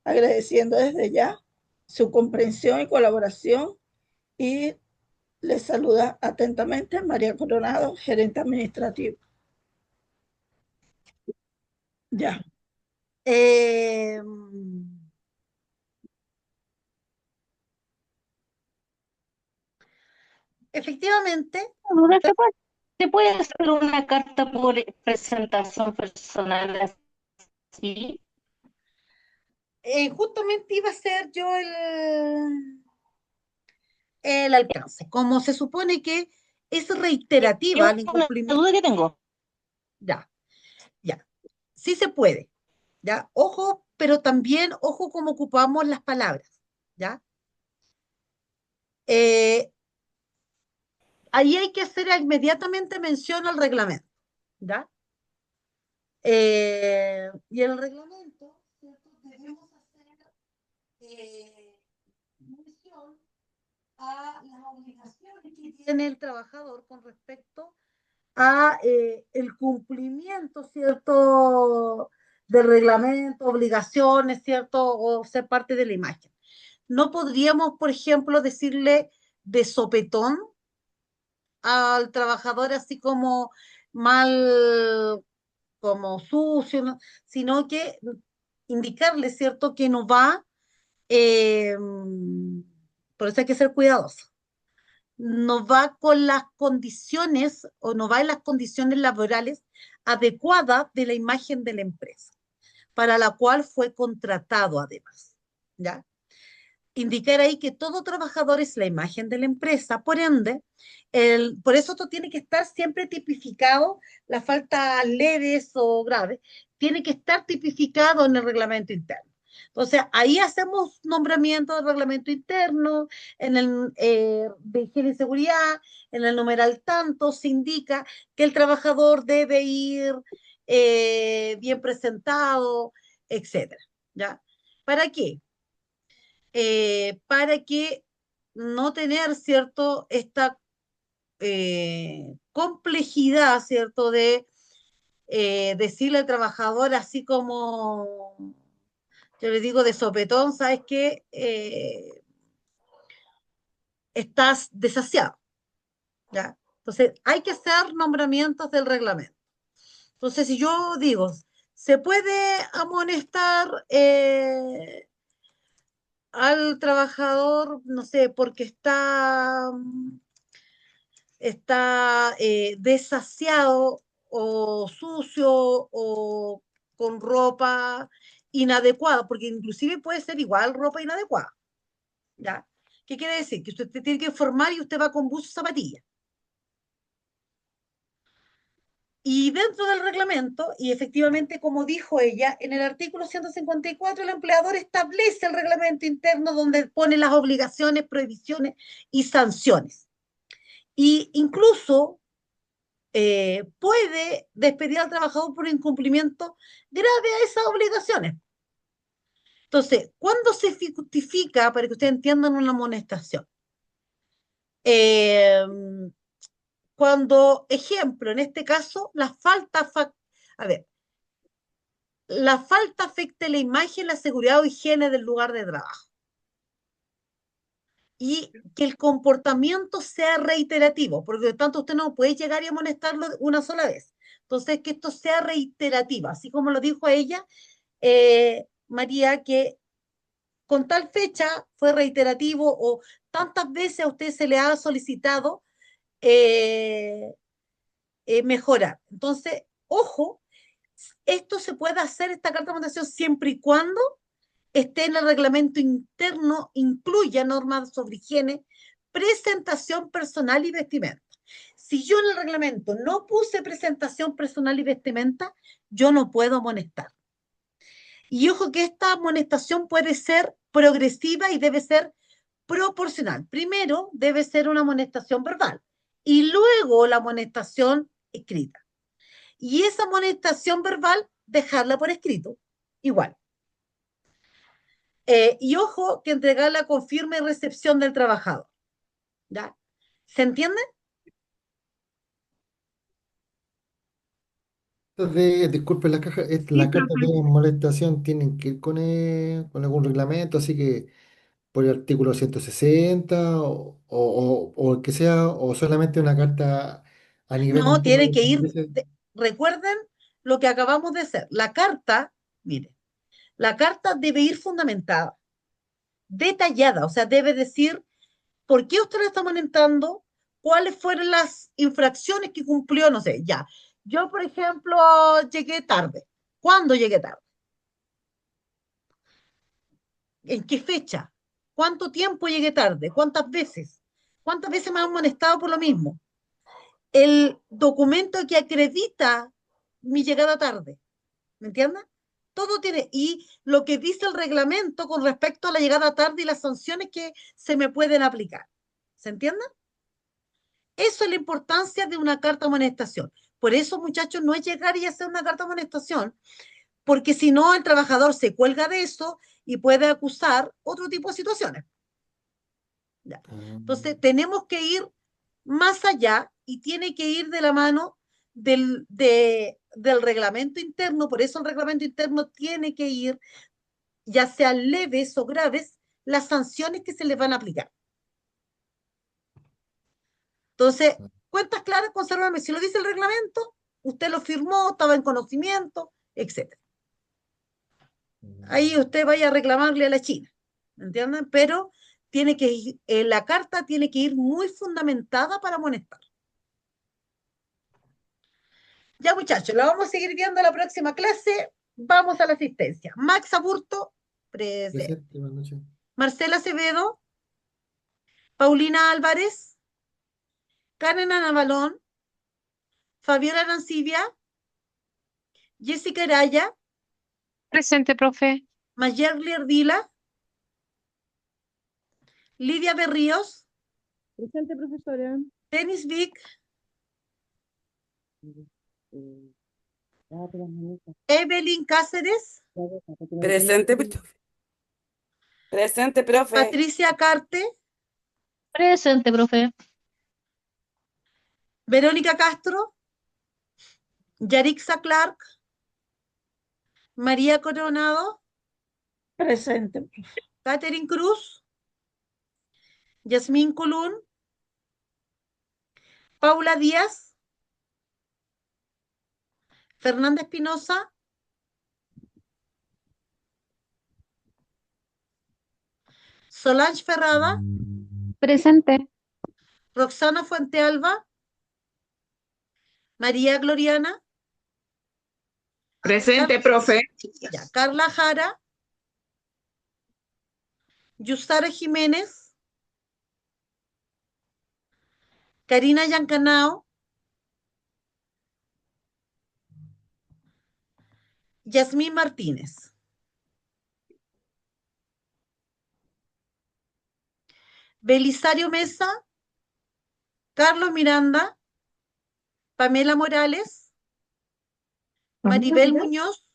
S6: Agradeciendo desde ya su comprensión y colaboración, y les saluda atentamente María Coronado, gerente administrativo. Ya.
S1: Efectivamente.
S9: ¿Se puede hacer una carta por presentación personal así?
S1: Justamente iba a ser yo el alcance. Como se supone que es reiterativa el incumplimiento.
S9: Es una duda que tengo.
S1: Ya, ya. Sí se puede. ¿Ya? Ojo, pero también ojo cómo ocupamos las palabras. ¿Ya? Ahí hay que hacer inmediatamente mención al reglamento. ¿Ya? Y el reglamento, ¿cierto?, mención a las obligaciones que tiene el trabajador con respecto a el cumplimiento, ¿cierto?, del reglamento, obligaciones, ¿cierto?, o ser parte de la imagen. No podríamos, por ejemplo, decirle de sopetón al trabajador así como mal, como sucio, ¿no?, sino que indicarle, ¿cierto?, que no va, eh, por eso hay que ser cuidadoso, no va con las condiciones o no va en las condiciones laborales adecuadas de la imagen de la empresa, para la cual fue contratado además, ¿ya? Indicar ahí que todo trabajador es la imagen de la empresa, por ende, por eso esto tiene que estar siempre tipificado, las faltas leves o graves, tiene que estar tipificado en el reglamento interno. Entonces, ahí hacemos nombramiento del reglamento interno, en el de higiene y seguridad, en el numeral tanto, se indica que el trabajador debe ir bien presentado, etcétera, ¿ya? ¿Para qué? Para que no tener, ¿cierto?, esta complejidad, ¿cierto?, de decirle al trabajador así como, yo le digo de sopetón, ¿sabes qué? Estás desasiado, ¿ya? Entonces, hay que hacer nombramientos del reglamento. Entonces, si yo digo, se puede amonestar al trabajador, no sé, porque está desasiado o sucio o con ropa inadecuada, porque inclusive puede ser igual ropa inadecuada, ¿ya? ¿Qué quiere decir? Que usted tiene que formar y usted va con buzo y zapatillas. Y dentro del reglamento, y efectivamente, como dijo ella, en el artículo 154, el empleador establece el reglamento interno donde pone las obligaciones, prohibiciones y sanciones. Y incluso puede despedir al trabajador por incumplimiento grave a esas obligaciones. Entonces, ¿cuándo se justifica, para que ustedes entiendan, una amonestación? Cuando, ejemplo, en este caso, la falta afecte la imagen, la seguridad o higiene del lugar de trabajo. Y que el comportamiento sea reiterativo, porque de tanto usted no puede llegar y amonestarlo una sola vez. Entonces, que esto sea reiterativo, así como lo dijo ella, María, que con tal fecha fue reiterativo o tantas veces a usted se le ha solicitado mejorar. Entonces, ojo, esto se puede hacer, esta carta de amonestación, siempre y cuando esté en el reglamento interno, incluya normas sobre higiene, presentación personal y vestimenta. Si yo en el reglamento no puse presentación personal y vestimenta, yo no puedo amonestar. Y ojo que esta amonestación puede ser progresiva y debe ser proporcional. Primero debe ser una amonestación verbal y luego la amonestación escrita. Y esa amonestación verbal, dejarla por escrito, igual. Y ojo que entregarla con firme recepción del trabajador. ¿Ya? ¿Se entiende?
S4: Disculpe,
S9: Sí,
S4: la carta
S9: profe.
S4: de amonestación tienen que ir con algún reglamento, así que por el artículo 160 o el que sea, o solamente una carta a nivel
S1: No,
S4: interno
S1: tiene
S4: de
S1: que
S4: la
S1: ir.
S4: empresa.
S1: Recuerden lo que acabamos de hacer. La carta, mire, la carta debe ir fundamentada, detallada, o sea, debe decir por qué usted la está amonestando, cuáles fueron las infracciones que cumplió, no sé, ya. Yo, por ejemplo, llegué tarde. ¿Cuándo llegué tarde? ¿En qué fecha? ¿Cuánto tiempo llegué tarde? ¿Cuántas veces? ¿Cuántas veces me han amonestado por lo mismo? El documento que acredita mi llegada tarde. ¿Me entiendes? Todo tiene, y lo que dice el reglamento con respecto a la llegada tarde y las sanciones que se me pueden aplicar. ¿Se entiende? Eso es la importancia de una carta de amonestación. Por eso, muchachos, no es llegar y hacer una carta de amonestación, porque si no, el trabajador se cuelga de eso y puede acusar otro tipo de situaciones. Ya. Entonces, tenemos que ir más allá y tiene que ir de la mano del reglamento interno. Por eso el reglamento interno tiene que ir, ya sean leves o graves, las sanciones que se les van a aplicar. Entonces, cuentas claras, consérvame. Si lo dice el reglamento, usted lo firmó, estaba en conocimiento, etc. Ahí usted vaya a reclamarle a la China, ¿entienden? Pero tiene que ir, la carta tiene que ir muy fundamentada para amonestar. Ya, muchachos, la vamos a seguir viendo en la próxima clase. Vamos a la asistencia. Max Aburto, presente.
S4: Presente, buenas noches.
S1: Marcela Acevedo, Paulina Álvarez, Karen Anabalón, Fabiola Arancibia, Jessica Araya,
S2: Presente, profe.
S1: Mayerly Ardila, Lidia Berríos,
S2: Presente, profesora.
S1: Denis Vic, Evelyn Cáceres,
S10: Presente, presente, profe.
S1: Patricia Carte,
S9: Presente, profe.
S1: Verónica Castro, Yarixa Clark, María Coronado,
S6: Presente, profe.
S1: Catherine Cruz, Yasmín Colún, Paula Díaz, Fernanda Espinosa, Solange Ferrada,
S2: Presente.
S1: Roxana Fuentealba, María Gloriana,
S8: Presente, profe.
S1: ya, Carla Jara, Yusara Jiménez, Karina Yancanao, Yasmín Martínez. Belisario Mesa, Carlos Miranda, Pamela Morales, Maribel Muñoz.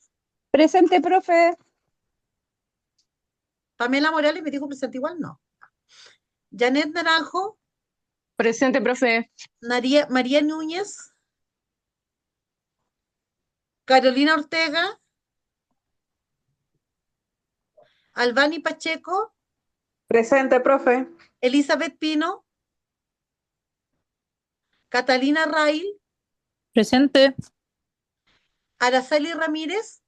S2: Presente, profe.
S1: Pamela Morales me dijo presente igual, no. Janet Naranjo,
S2: Presente, profe.
S1: María Núñez, Carolina Ortega, Albani Pacheco,
S8: Presente, profe.
S1: Elizabeth Pino, Catalina Rail,
S9: Presente.
S1: Araceli Ramírez,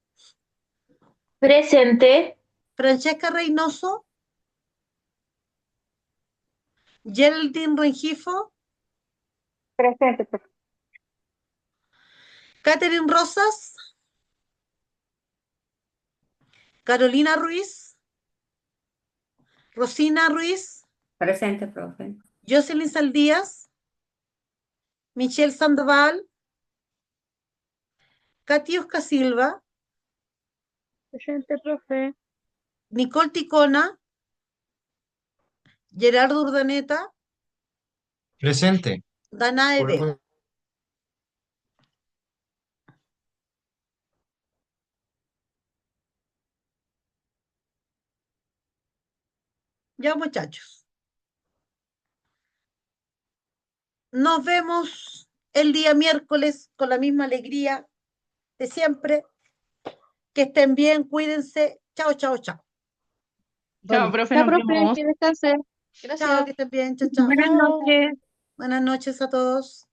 S11: Presente.
S1: Francesca Reynoso, Geraldine Rengifo,
S8: Presente, profe.
S1: Catherine Rosas, Carolina Ruiz, Rosina Ruiz,
S3: Presente, profe.
S1: Jocelyn Saldías, Michelle Sandoval, Katy Osca Silva,
S2: Presente, profe.
S1: Nicole Ticona, Gerardo Urdaneta,
S12: Presente.
S1: Danae Vega. Ya, muchachos. Nos vemos el día miércoles con la misma alegría de siempre. Que estén bien, cuídense. Chao, chao, chao.
S2: Chao, profe,
S9: Ya,
S2: nos
S9: profe,
S2: vemos.
S9: que descanse.
S1: Chao,
S9: Gracias.
S1: que estén bien. Chao, chao.
S2: Buenas noches.
S1: Buenas noches a todos.